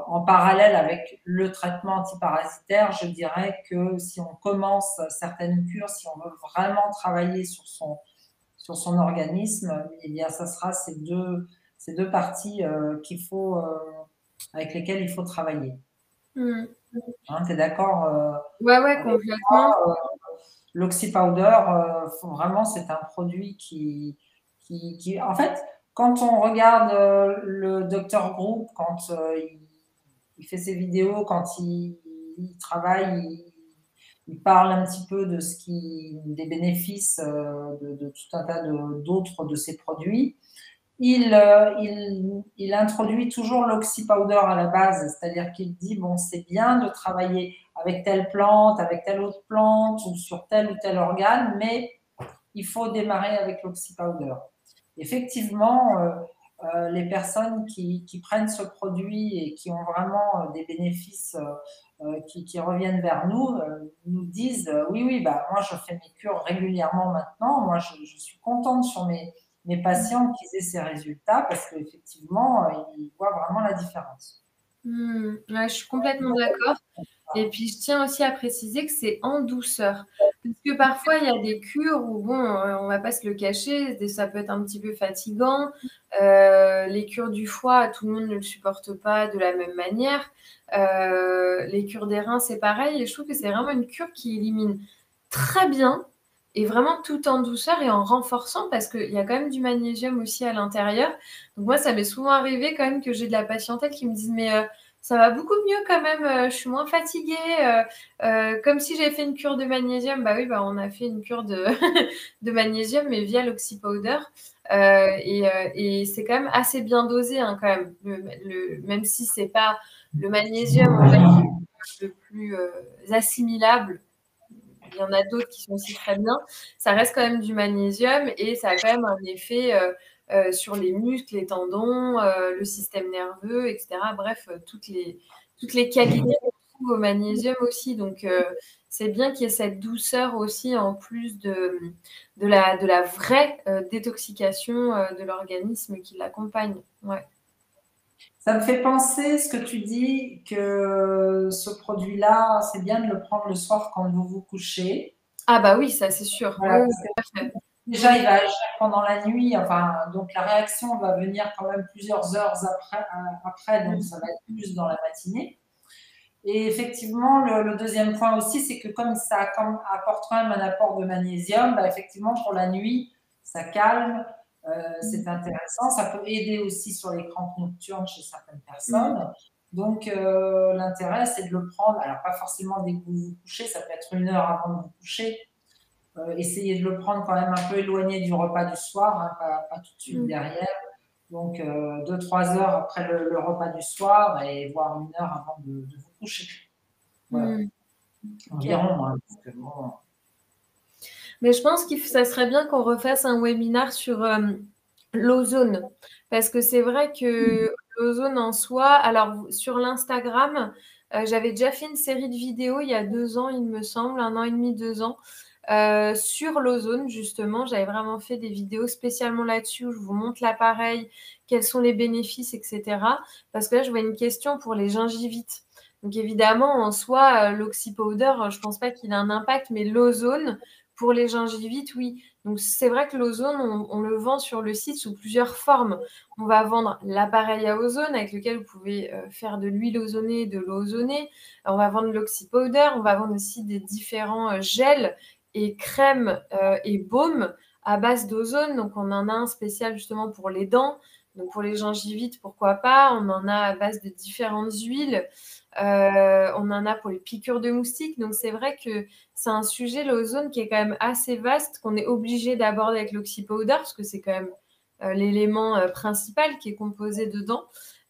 en parallèle avec le traitement antiparasitaire. Je dirais que si on commence certaines cures, si on veut vraiment travailler sur son organisme, eh bien, ça sera ces deux parties avec lesquelles il faut travailler. Mmh. Hein, tu es d'accord Ouais, complètement. L'oxypowder, vraiment, c'est un produit en fait, quand on regarde le Dr Group, quand il fait ses vidéos, quand il travaille, il parle un petit peu des bénéfices de tout un tas d'autres de ses produits. Il introduit toujours l'oxypowder à la base, c'est-à-dire qu'il dit, bon, c'est bien de travailler avec telle plante, avec telle autre plante ou sur tel ou tel organe, mais il faut démarrer avec l'oxypowder. Effectivement, les personnes qui prennent ce produit et qui ont vraiment des bénéfices qui reviennent vers nous, nous disent oui, moi je fais mes cures régulièrement maintenant, moi je suis contente mes patients qu'ils aient ces résultats parce qu'effectivement, ils voient vraiment la différence. Ouais, je suis complètement d'accord. Et puis, je tiens aussi à préciser que c'est en douceur. Parce que parfois, il y a des cures où, bon, on va pas se le cacher, ça peut être un petit peu fatigant. Les cures du foie, tout le monde ne le supporte pas de la même manière. Les cures des reins, c'est pareil. Et je trouve que c'est vraiment une cure qui élimine très bien et vraiment tout en douceur et en renforçant parce qu'il y a quand même du magnésium aussi à l'intérieur. Donc moi, ça m'est souvent arrivé quand même que j'ai de la patientèle qui me disent mais ça va beaucoup mieux quand même, je suis moins fatiguée, comme si j'avais fait une cure de magnésium. Bah oui, bah on a fait une cure de, de magnésium mais via l'oxypowder. Et c'est quand même assez bien dosé hein, quand même, même si c'est pas le magnésium on va dire, le plus assimilable. Il y en a d'autres qui sont aussi très bien. Ça reste quand même du magnésium et ça a quand même un effet sur les muscles, les tendons, le système nerveux, etc. Bref, toutes les qualités qu'on trouve au magnésium aussi. Donc, c'est bien qu'il y ait cette douceur aussi en plus de la vraie détoxication de l'organisme qui l'accompagne. Ouais. Ça me fait penser, ce que tu dis, que ce produit-là, c'est bien de le prendre le soir quand vous vous couchez. Ah bah oui, ça c'est sûr. Voilà, Oui, parce que oui, déjà, il va agir pendant la nuit. Enfin, donc la réaction va venir quand même plusieurs heures après, donc ça va être plus dans la matinée. Et effectivement, le deuxième point aussi, c'est que comme ça apporte quand même un apport de magnésium, bah, effectivement, pour la nuit, ça calme, c'est intéressant. Ça peut aider aussi sur les crampes nocturnes chez certaines personnes. Donc, l'intérêt, c'est de le prendre, alors pas forcément dès que vous vous couchez, ça peut être 1 heure avant de vous coucher. Essayez de le prendre quand même un peu éloigné du repas du soir, hein, pas tout de suite derrière. Donc, 2-3 heures après le repas du soir et voire 1 heure avant de vous coucher. Voilà. Environ. Hein, parce que bon... Mais je pense que ça serait bien qu'on refasse un webinaire sur l'ozone. Parce que c'est vrai que l'ozone en soi, alors sur l'Instagram, j'avais déjà fait une série de vidéos il y a 2 ans, il me semble, 1 an et demi, 2 ans, sur l'ozone, justement. J'avais vraiment fait des vidéos spécialement là-dessus où je vous montre l'appareil, quels sont les bénéfices, etc. Parce que là, je vois une question pour les gingivites. Donc évidemment, en soi, l'oxypowder, je ne pense pas qu'il ait un impact, mais l'ozone, pour les gingivites, oui. Donc c'est vrai que l'ozone, on le vend sur le site sous plusieurs formes. On va vendre l'appareil à ozone avec lequel vous pouvez faire de l'huile ozonée, de l'eau ozonée. On va vendre l'oxypowder. On va vendre aussi des différents gels et crèmes et baumes à base d'ozone. Donc on en a un spécial justement pour les dents. Donc pour les gingivites, pourquoi pas. On en a à base de différentes huiles. On en a pour les piqûres de moustiques. Donc c'est vrai que c'est un sujet, l'ozone, qui est quand même assez vaste, qu'on est obligé d'aborder avec l'oxypowder, parce que c'est quand même l'élément principal qui est composé dedans.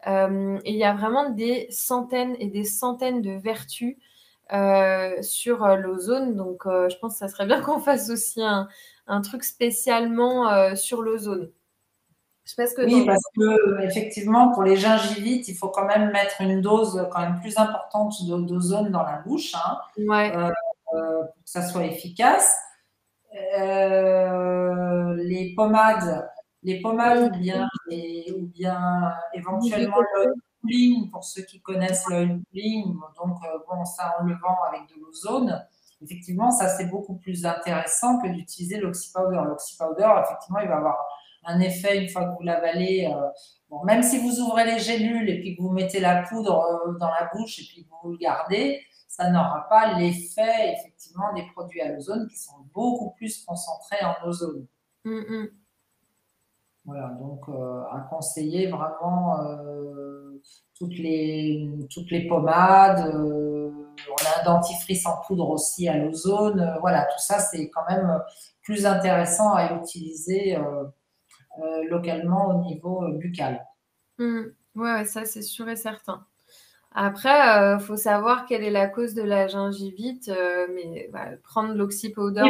Et il y a vraiment des centaines et des centaines de vertus sur l'ozone. Donc je pense que ça serait bien qu'on fasse aussi un truc spécialement sur l'ozone. Je sais pas ce que Oui, parce que effectivement, pour les gingivites, il faut quand même mettre une dose quand même plus importante d'ozone dans la bouche, hein, ouais. pour que ça soit efficace. Les pommades ou bien éventuellement l'oil pulling, pour ceux qui connaissent l'oil pulling. Donc, bon, ça, on le vend avec de l'ozone. Effectivement, ça, c'est beaucoup plus intéressant que d'utiliser l'oxypowder. L'oxypowder, effectivement, il va avoir un effet une fois que vous l'avalez. Bon, même si vous ouvrez les gélules et puis que vous mettez la poudre dans la bouche et puis que vous le gardez, ça n'aura pas l'effet effectivement des produits à l'ozone qui sont beaucoup plus concentrés en ozone. Voilà, donc à conseiller vraiment toutes les pommades. On a un dentifrice en poudre aussi à l'ozone. Voilà, tout ça c'est quand même plus intéressant à utiliser localement au niveau buccal. Ouais, ça c'est sûr et certain. Après, faut savoir quelle est la cause de la gingivite, mais prendre l'oxypowder.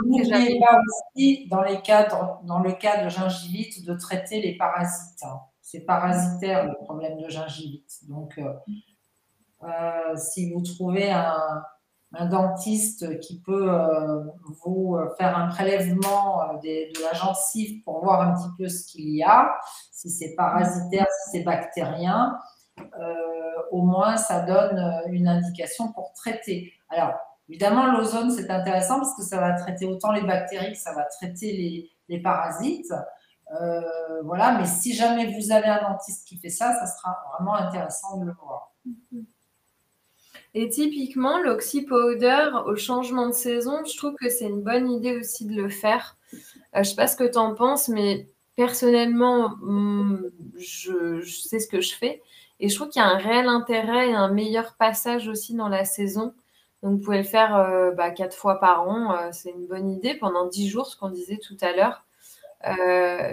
N'oubliez pas aussi, dans le cas de gingivite, de traiter les parasites. Hein. C'est parasitaire le problème de gingivite. Donc, si vous trouvez dentiste qui peut vous faire un prélèvement de la gencive pour voir un petit peu ce qu'il y a, si c'est parasitaire, si c'est bactérien. Au moins, ça donne une indication pour traiter. Alors, évidemment, l'ozone, c'est intéressant parce que ça va traiter autant les bactéries que ça va traiter les parasites. Voilà, mais si jamais vous avez un dentiste qui fait ça, ça sera vraiment intéressant de le voir. Et typiquement, l'oxypowder au changement de saison, je trouve que c'est une bonne idée aussi de le faire. Je ne sais pas ce que tu en penses, mais personnellement, je sais ce que je fais. Et je trouve qu'il y a un réel intérêt et un meilleur passage aussi dans la saison. Donc, vous pouvez le faire 4 fois par an. C'est une bonne idée pendant 10 jours, ce qu'on disait tout à l'heure.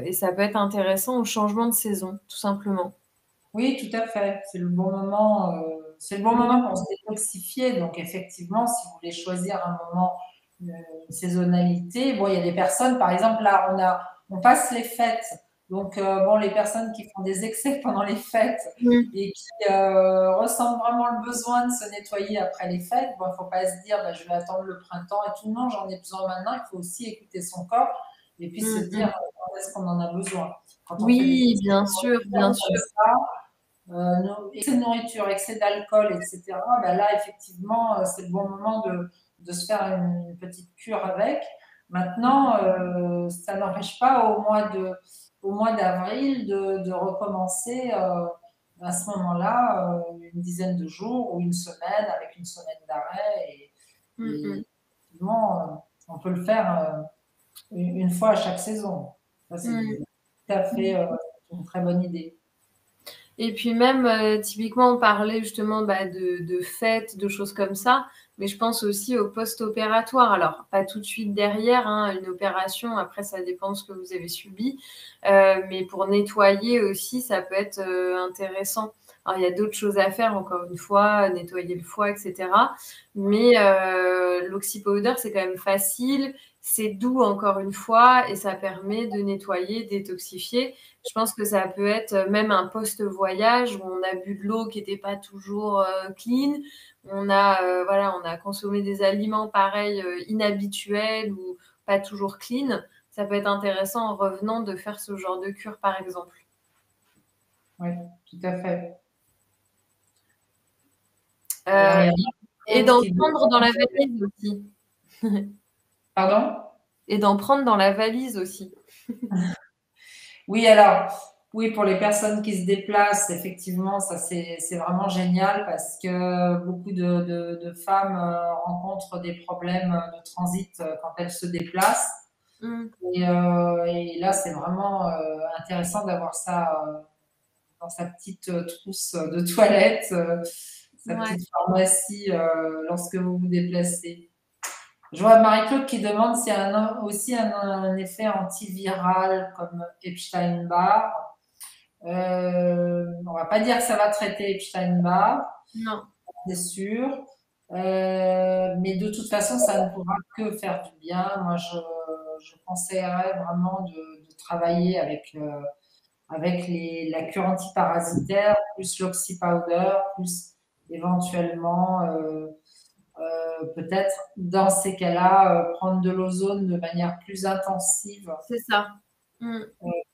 Et ça peut être intéressant au changement de saison, tout simplement. Oui, tout à fait. C'est le bon moment. C'est le bon moment pour se détoxifier. Donc, effectivement, si vous voulez choisir un moment, une saisonnalité, bon, il y a des personnes, par exemple, là, on passe les fêtes. Donc, bon, les personnes qui font des excès pendant les fêtes et qui ressentent vraiment le besoin de se nettoyer après les fêtes, bon, il ne faut pas se dire, je vais attendre le printemps et tout. Non, j'en ai besoin maintenant. Il faut aussi écouter son corps et puis se dire quand est-ce qu'on en a besoin. Quand on oui, bien sûr, bien sûr. Excès de nourriture, excès d'alcool, etc. Là, effectivement, c'est le bon moment de se faire une petite cure avec. Maintenant, ça n'empêche pas au mois d'avril de recommencer à ce moment-là une dizaine de jours ou une semaine avec une semaine d'arrêt. Et effectivement, on peut le faire une fois à chaque saison. Ça, c'est tout à fait une très bonne idée. Et puis même, typiquement, on parlait justement de fêtes, de choses comme ça, mais je pense aussi au post-opératoire. Alors, pas tout de suite derrière, une opération, après, ça dépend de ce que vous avez subi, mais pour nettoyer aussi, ça peut être intéressant. Alors, il y a d'autres choses à faire, encore une fois, nettoyer le foie, etc. Mais l'oxypowder, c'est quand même facile, c'est doux, encore une fois, et ça permet de nettoyer, détoxifier. Je pense que ça peut être même un post-voyage où on a bu de l'eau qui n'était pas toujours clean. On a consommé des aliments pareils inhabituels ou pas toujours clean. Ça peut être intéressant en revenant de faire ce genre de cure, par exemple. Oui, tout à fait. Et d'en prendre dans la valise aussi. Pardon? Et d'en prendre dans la valise aussi. Oui, alors, oui, pour les personnes qui se déplacent, effectivement, ça c'est vraiment génial parce que beaucoup de femmes rencontrent des problèmes de transit quand elles se déplacent. Et là, c'est vraiment intéressant d'avoir ça dans sa petite trousse de toilette, sa petite pharmacie lorsque vous vous déplacez. Je vois Marie-Claude qui demande s'il y a aussi un effet antiviral comme Epstein-Barr. On ne va pas dire que ça va traiter Epstein-Barr, non, c'est sûr. Mais de toute façon, ça ne pourra que faire du bien. Moi, je conseillerais vraiment de travailler avec la cure antiparasitaire, plus l'oxypowder, plus éventuellement peut-être dans ces cas-là prendre de l'ozone de manière plus intensive. C'est ça. Qui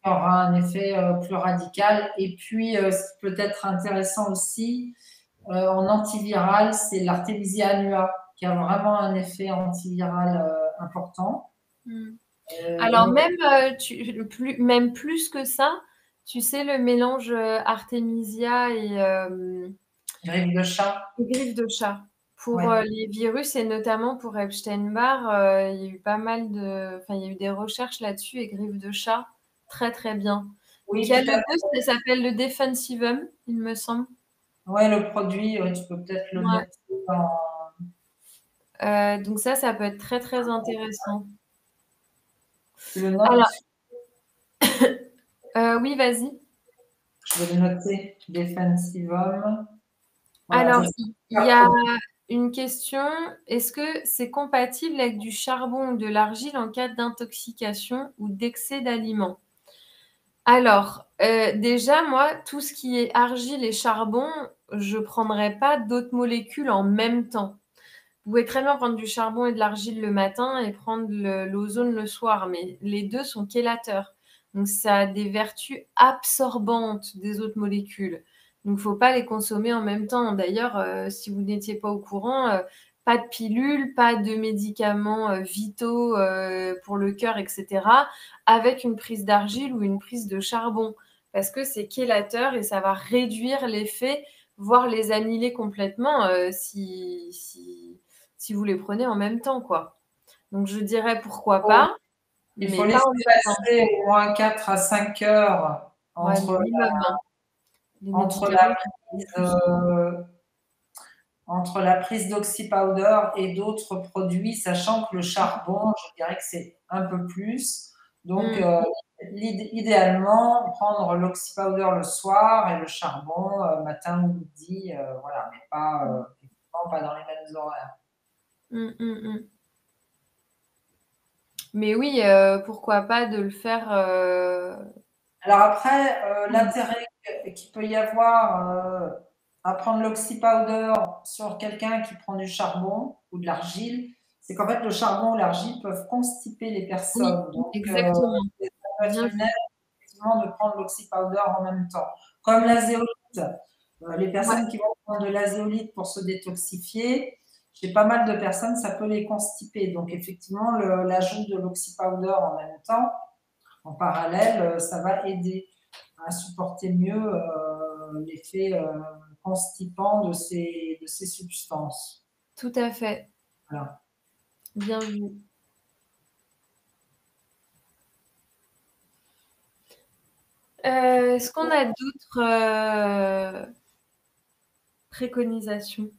aura un effet plus radical. Et puis, ce qui peut être intéressant aussi en antiviral, c'est l'Artemisia annua, qui a vraiment un effet antiviral important. Alors même plus que ça, tu sais, le mélange Artemisia et griffe de chat. Griffe de chat. Pour les virus et notamment pour Epstein-Barr, il y a eu pas mal il y a eu des recherches là-dessus et griffe de chat, très très bien. Oui, il y a ça s'appelle le Defensivum, il me semble. Oui, le produit, tu peux peut-être le noter dans... donc ça peut être très très intéressant. Tu le notes? Alors, oui, vas-y. Je vais le noter, Defensivum. Voilà, alors, il y a une question, est-ce que c'est compatible avec du charbon ou de l'argile en cas d'intoxication ou d'excès d'aliments? Alors, déjà, moi, tout ce qui est argile et charbon, je ne prendrais pas d'autres molécules en même temps. Vous pouvez très bien prendre du charbon et de l'argile le matin et prendre l'ozone le soir, mais les deux sont chélateurs. Donc, ça a des vertus absorbantes des autres molécules. Donc, il ne faut pas les consommer en même temps. D'ailleurs, si vous n'étiez pas au courant, pas de pilules, pas de médicaments vitaux pour le cœur, etc., avec une prise d'argile ou une prise de charbon, parce que c'est chélateur et ça va réduire l'effet, voire les annihiler complètement si vous les prenez en même temps, quoi. Donc, je dirais pourquoi pas, Il mais faut pas laisser en même temps. passer au moins 4 à 5 heures Ouais, entre minimum, hein. Les entre médicaments, la prise d'oxypowder et d'autres produits, sachant que le charbon, je dirais que c'est un peu plus. Donc, idéalement, prendre l'oxypowder le soir et le charbon matin ou midi, voilà, mais pas dans les mêmes horaires. Mais oui, pourquoi pas de le faire. Alors après, l'intérêt qu'il peut y avoir à prendre l'oxypowder sur quelqu'un qui prend du charbon ou de l'argile, c'est qu'en fait, le charbon ou l'argile peuvent constiper les personnes. Oui, Donc, exactement. ça peut être une aide, effectivement, de prendre l'oxypowder en même temps. Comme l'azéolite. Les personnes qui vont prendre de l'azéolite pour se détoxifier, chez pas mal de personnes, ça peut les constiper. Donc, effectivement, l'ajout de l'oxypowder en même temps, en parallèle, ça va aider à supporter mieux l'effet constipant de ces substances. Tout à fait. Voilà. Bien vu. Est-ce qu'on a d'autres préconisations?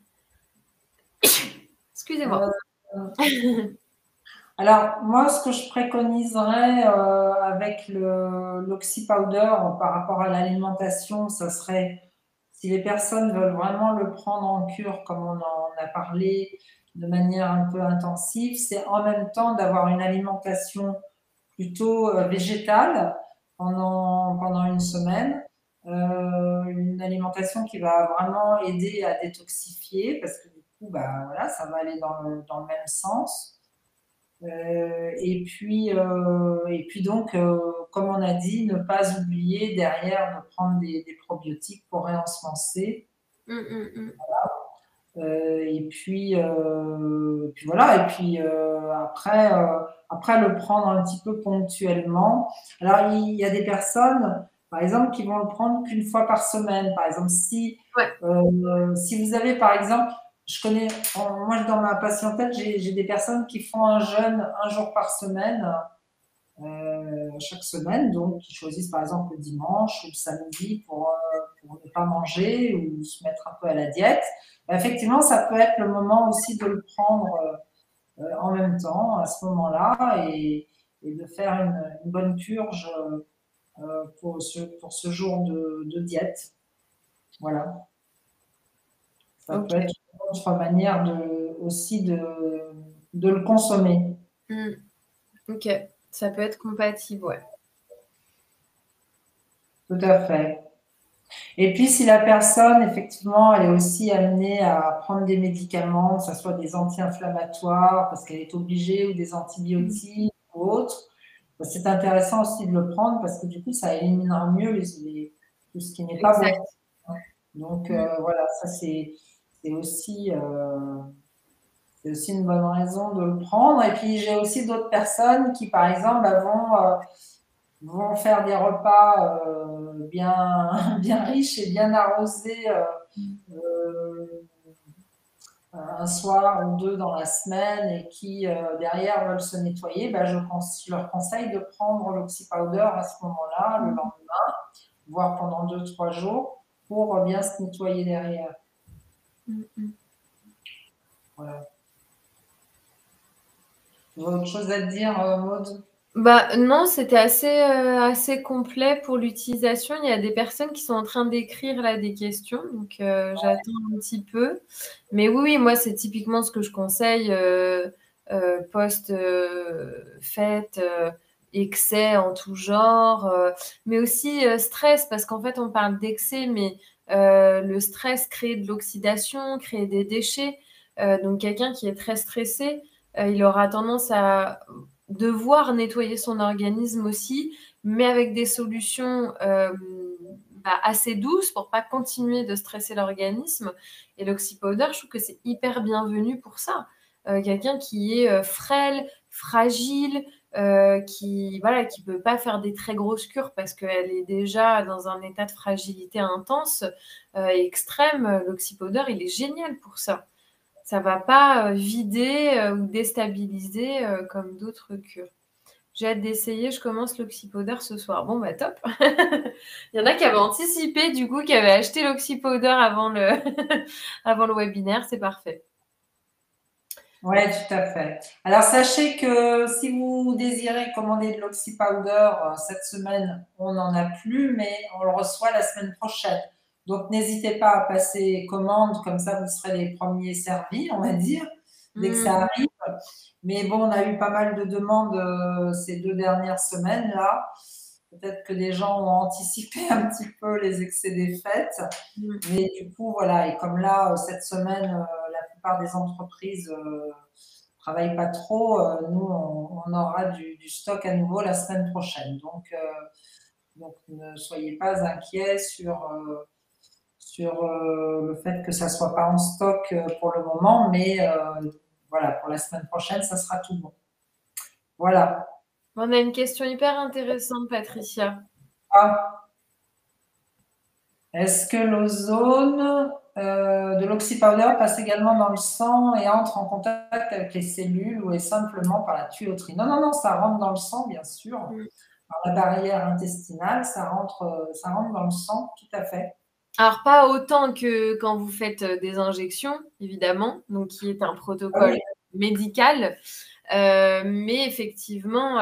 Excusez-moi. Alors, moi, ce que je préconiserais avec l'oxypowder par rapport à l'alimentation, ça serait, si les personnes veulent vraiment le prendre en cure, comme on en a parlé, de manière un peu intensive, c'est en même temps d'avoir une alimentation plutôt végétale pendant une semaine. Une alimentation qui va vraiment aider à détoxifier, parce que du coup, bah, voilà, ça va aller dans le même sens. Et puis donc, comme on a dit, ne pas oublier derrière de prendre des probiotiques pour réensemencer. Et puis voilà. Et puis après le prendre un petit peu ponctuellement. Alors il y a des personnes, par exemple, qui vont le prendre qu'une fois par semaine. Par exemple, si vous avez, par exemple, moi dans ma patientèle, j'ai des personnes qui font un jeûne un jour par semaine, chaque semaine, donc qui choisissent par exemple le dimanche ou le samedi pour ne pas manger ou se mettre un peu à la diète. Effectivement, ça peut être le moment aussi de le prendre en même temps à ce moment-là et de faire une bonne purge pour ce jour de diète. Voilà. Ça peut être une autre manière aussi de le consommer. Ok, ça peut être compatible, ouais. Tout à fait. Et puis, si la personne, effectivement, elle est aussi amenée à prendre des médicaments, que ce soit des anti-inflammatoires, parce qu'elle est obligée, ou des antibiotiques ou autres, c'est intéressant aussi de le prendre parce que du coup, ça éliminera mieux tout ce qui n'est pas bon. Donc, voilà, ça, c'est aussi une bonne raison de le prendre. Et puis, j'ai aussi d'autres personnes qui, par exemple, vont faire des repas bien riches et bien arrosés un soir ou deux dans la semaine et qui derrière veulent se nettoyer, je leur conseille de prendre l'oxypowder à ce moment-là, le lendemain, voire pendant 2-3 jours, pour bien se nettoyer derrière. Voilà. Tu as autre chose à te dire, Maud? Bah non, c'était assez complet pour l'utilisation. Il y a des personnes qui sont en train d'écrire là des questions, donc j'attends un petit peu. Mais oui, moi c'est typiquement ce que je conseille post-fête, excès en tout genre, mais aussi stress, parce qu'en fait on parle d'excès, mais le stress crée de l'oxydation, crée des déchets. Donc, quelqu'un qui est très stressé, il aura tendance à devoir nettoyer son organisme aussi, mais avec des solutions assez douces pour pas continuer de stresser l'organisme. Et l'oxypowder, je trouve que c'est hyper bienvenu pour ça. Quelqu'un qui est frêle, fragile, qui peut pas faire des très grosses cures parce qu'elle est déjà dans un état de fragilité intense et extrême. L'oxypowder, il est génial pour ça. Ça va pas vider ou déstabiliser comme d'autres cures. J'ai hâte d'essayer. Je commence l'oxypowder ce soir. Bon, bah top. Il y en a qui avaient anticipé, du coup, qui avaient acheté l'oxypowder avant le webinaire. C'est parfait. Oui, tout à fait. Alors, sachez que si vous désirez commander de l'oxypowder cette semaine, on n'en a plus, mais on le reçoit la semaine prochaine. Donc, n'hésitez pas à passer commande, comme ça, vous serez les premiers servis, on va dire, dès que ça arrive. Mais bon, on a eu pas mal de demandes ces 2 dernières semaines-là. Peut-être que les gens ont anticipé un petit peu les excès des fêtes. Mais du coup, voilà. Et comme là, cette semaine, la plupart des entreprises travaillent pas trop, nous, on aura du stock à nouveau la semaine prochaine. Donc ne soyez pas inquiets sur le fait que ça soit pas en stock pour le moment, mais voilà, pour la semaine prochaine, ça sera tout bon. Voilà. On a une question hyper intéressante, Patricia. Est-ce que l'ozone de l'oxypowder passe également dans le sang et entre en contact avec les cellules ou est simplement par la tuyauterie? Non, non, non, ça rentre dans le sang, bien sûr. Par la barrière intestinale, ça rentre dans le sang, tout à fait. Alors, pas autant que quand vous faites des injections, évidemment, donc qui est un protocole médical. Mais effectivement,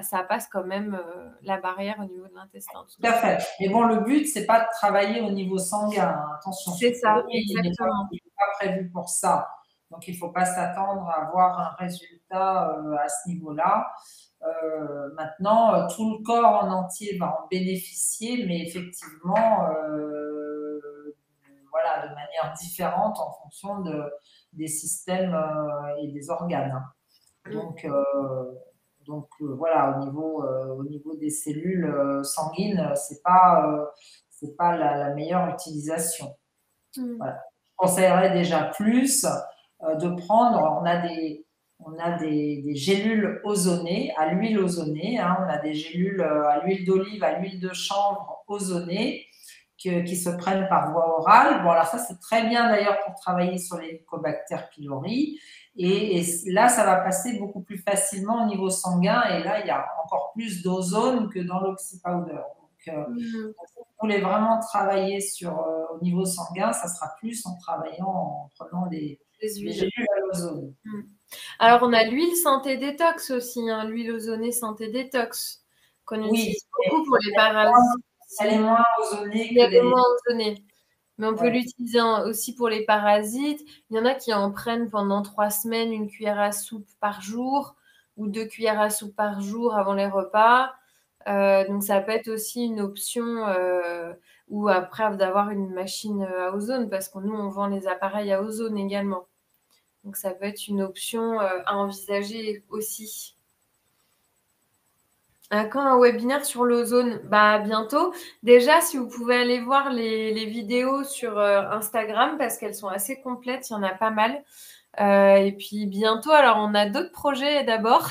ça passe quand même la barrière au niveau de l'intestin. Tout à fait. Mais bon, le but, c'est pas de travailler au niveau sanguin. Hein. Attention. C'est ça, exactement. Il n'est pas prévu pour ça. Donc, il ne faut pas s'attendre à avoir un résultat à ce niveau-là. Maintenant, tout le corps en entier va en bénéficier, mais effectivement, voilà, de manière différente en fonction des systèmes et des organes. Donc voilà, au niveau des cellules sanguines, c'est pas la meilleure utilisation. Voilà. Je conseillerais déjà plus de prendre. On a des gélules ozonnées à l'huile ozonée. Hein, on a des gélules à l'huile d'olive, à l'huile de chanvre ozonée qui se prennent par voie orale. Bon, alors ça, c'est très bien d'ailleurs pour travailler sur les Helicobacter pylori. Et là, ça va passer beaucoup plus facilement au niveau sanguin. Et là, il y a encore plus d'ozone que dans l'oxypowder. Donc, si vous voulez vraiment travailler au niveau sanguin, ça sera plus en travaillant, en prenant les gélules à l'ozone. Alors, on a l'huile santé détox aussi, hein, l'huile ozonée santé détox, qu'on utilise beaucoup pour les parasites. Elle est moins ozonée que elle est moins ozonée. Mais on peut l'utiliser aussi pour les parasites. Il y en a qui en prennent pendant 3 semaines, 1 cuillère à soupe par jour ou 2 cuillères à soupe par jour avant les repas. Donc, ça peut être aussi une option ou après d'avoir une machine à ozone parce que nous, on vend les appareils à ozone également. Donc, ça peut être une option à envisager aussi. Quand un webinaire sur l'ozone? Bientôt. Déjà, si vous pouvez aller voir les vidéos sur Instagram parce qu'elles sont assez complètes, il y en a pas mal. Et puis bientôt, alors on a d'autres projets d'abord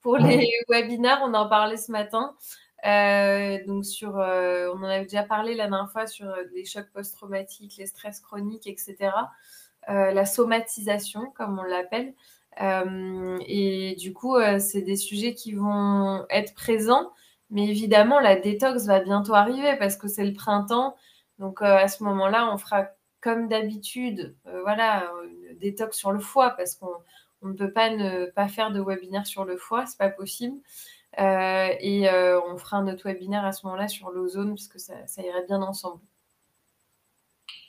pour les webinaires, on en parlait ce matin. Donc on en avait déjà parlé la dernière fois sur les chocs post-traumatiques, les stress chroniques, etc. La somatisation, comme on l'appelle. Et du coup, c'est des sujets qui vont être présents. Mais évidemment, la détox va bientôt arriver parce que c'est le printemps. Donc, à ce moment-là, on fera comme d'habitude, une détox sur le foie parce qu'on ne peut pas ne pas faire de webinaire sur le foie, c'est pas possible. On fera notre webinaire à ce moment-là sur l'ozone parce que ça irait bien ensemble.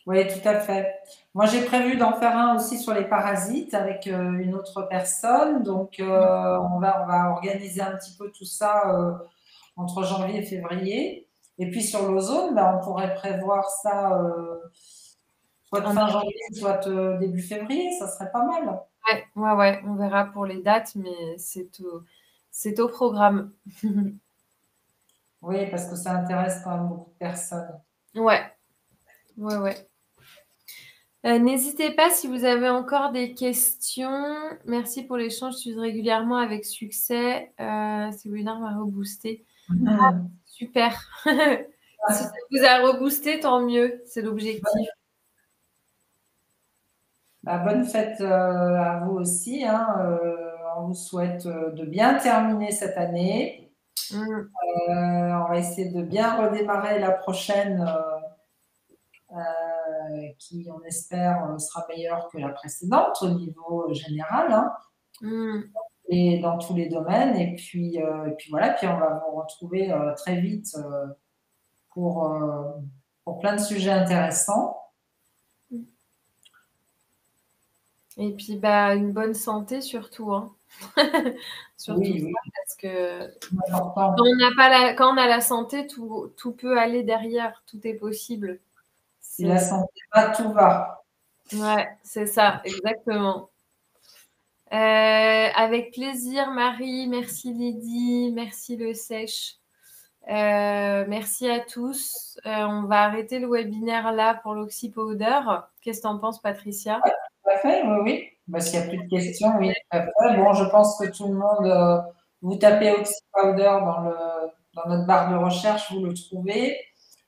Oui, tout à fait. Moi, j'ai prévu d'en faire un aussi sur les parasites avec une autre personne. Donc, on va organiser un petit peu tout ça entre janvier et février. Et puis, sur l'ozone, on pourrait prévoir ça Soit fin janvier, soit début février, ça serait pas mal. Ouais, on verra pour les dates, mais c'est au programme. Oui, parce que ça intéresse quand même beaucoup de personnes. Ouais. N'hésitez pas si vous avez encore des questions. Merci pour l'échange. Je suis régulièrement avec succès. Ce webinaire m'a reboosté. Ah, super. Si ça vous a reboosté, tant mieux. C'est l'objectif. Bonne fête à vous aussi. On vous souhaite de bien terminer cette année. On va essayer de bien redémarrer la prochaine qui, on espère, sera meilleure que la précédente au niveau général. Et dans tous les domaines. Et puis voilà, puis on va vous retrouver très vite pour plein de sujets intéressants. Et puis, une bonne santé surtout. Surtout oui, ça, parce que quand on a la santé, tout peut aller derrière, tout est possible. Si la santé va, tout va. Ouais, c'est ça, exactement. Avec plaisir, Marie. Merci, Lydie. Merci, Le Sèche. Merci à tous. On va arrêter le webinaire là pour l'oxypowder. Qu'est-ce que tu en penses, Patricia? Ouais, tout à fait, oui. S'il n'y a plus de questions, oui, tout à fait. Bon, je pense que tout le monde, vous tapez oxypowder dans notre barre de recherche, vous le trouvez.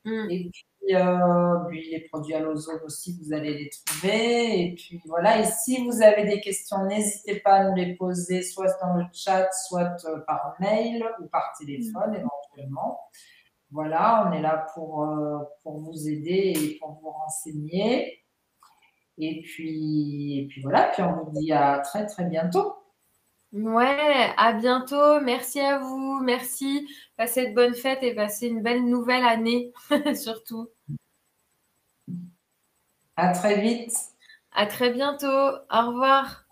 Et puis les produits à l'ozone aussi, vous allez les trouver. Et puis voilà, et si vous avez des questions, n'hésitez pas à nous les poser, soit dans le chat, soit par mail ou par téléphone éventuellement. Voilà, on est là pour vous aider et pour vous renseigner. Et puis voilà, puis on vous dit à très très bientôt. Ouais, à bientôt. Merci à vous. Merci. Passez de bonnes fêtes et passez une belle nouvelle année, surtout. À très vite. À très bientôt. Au revoir.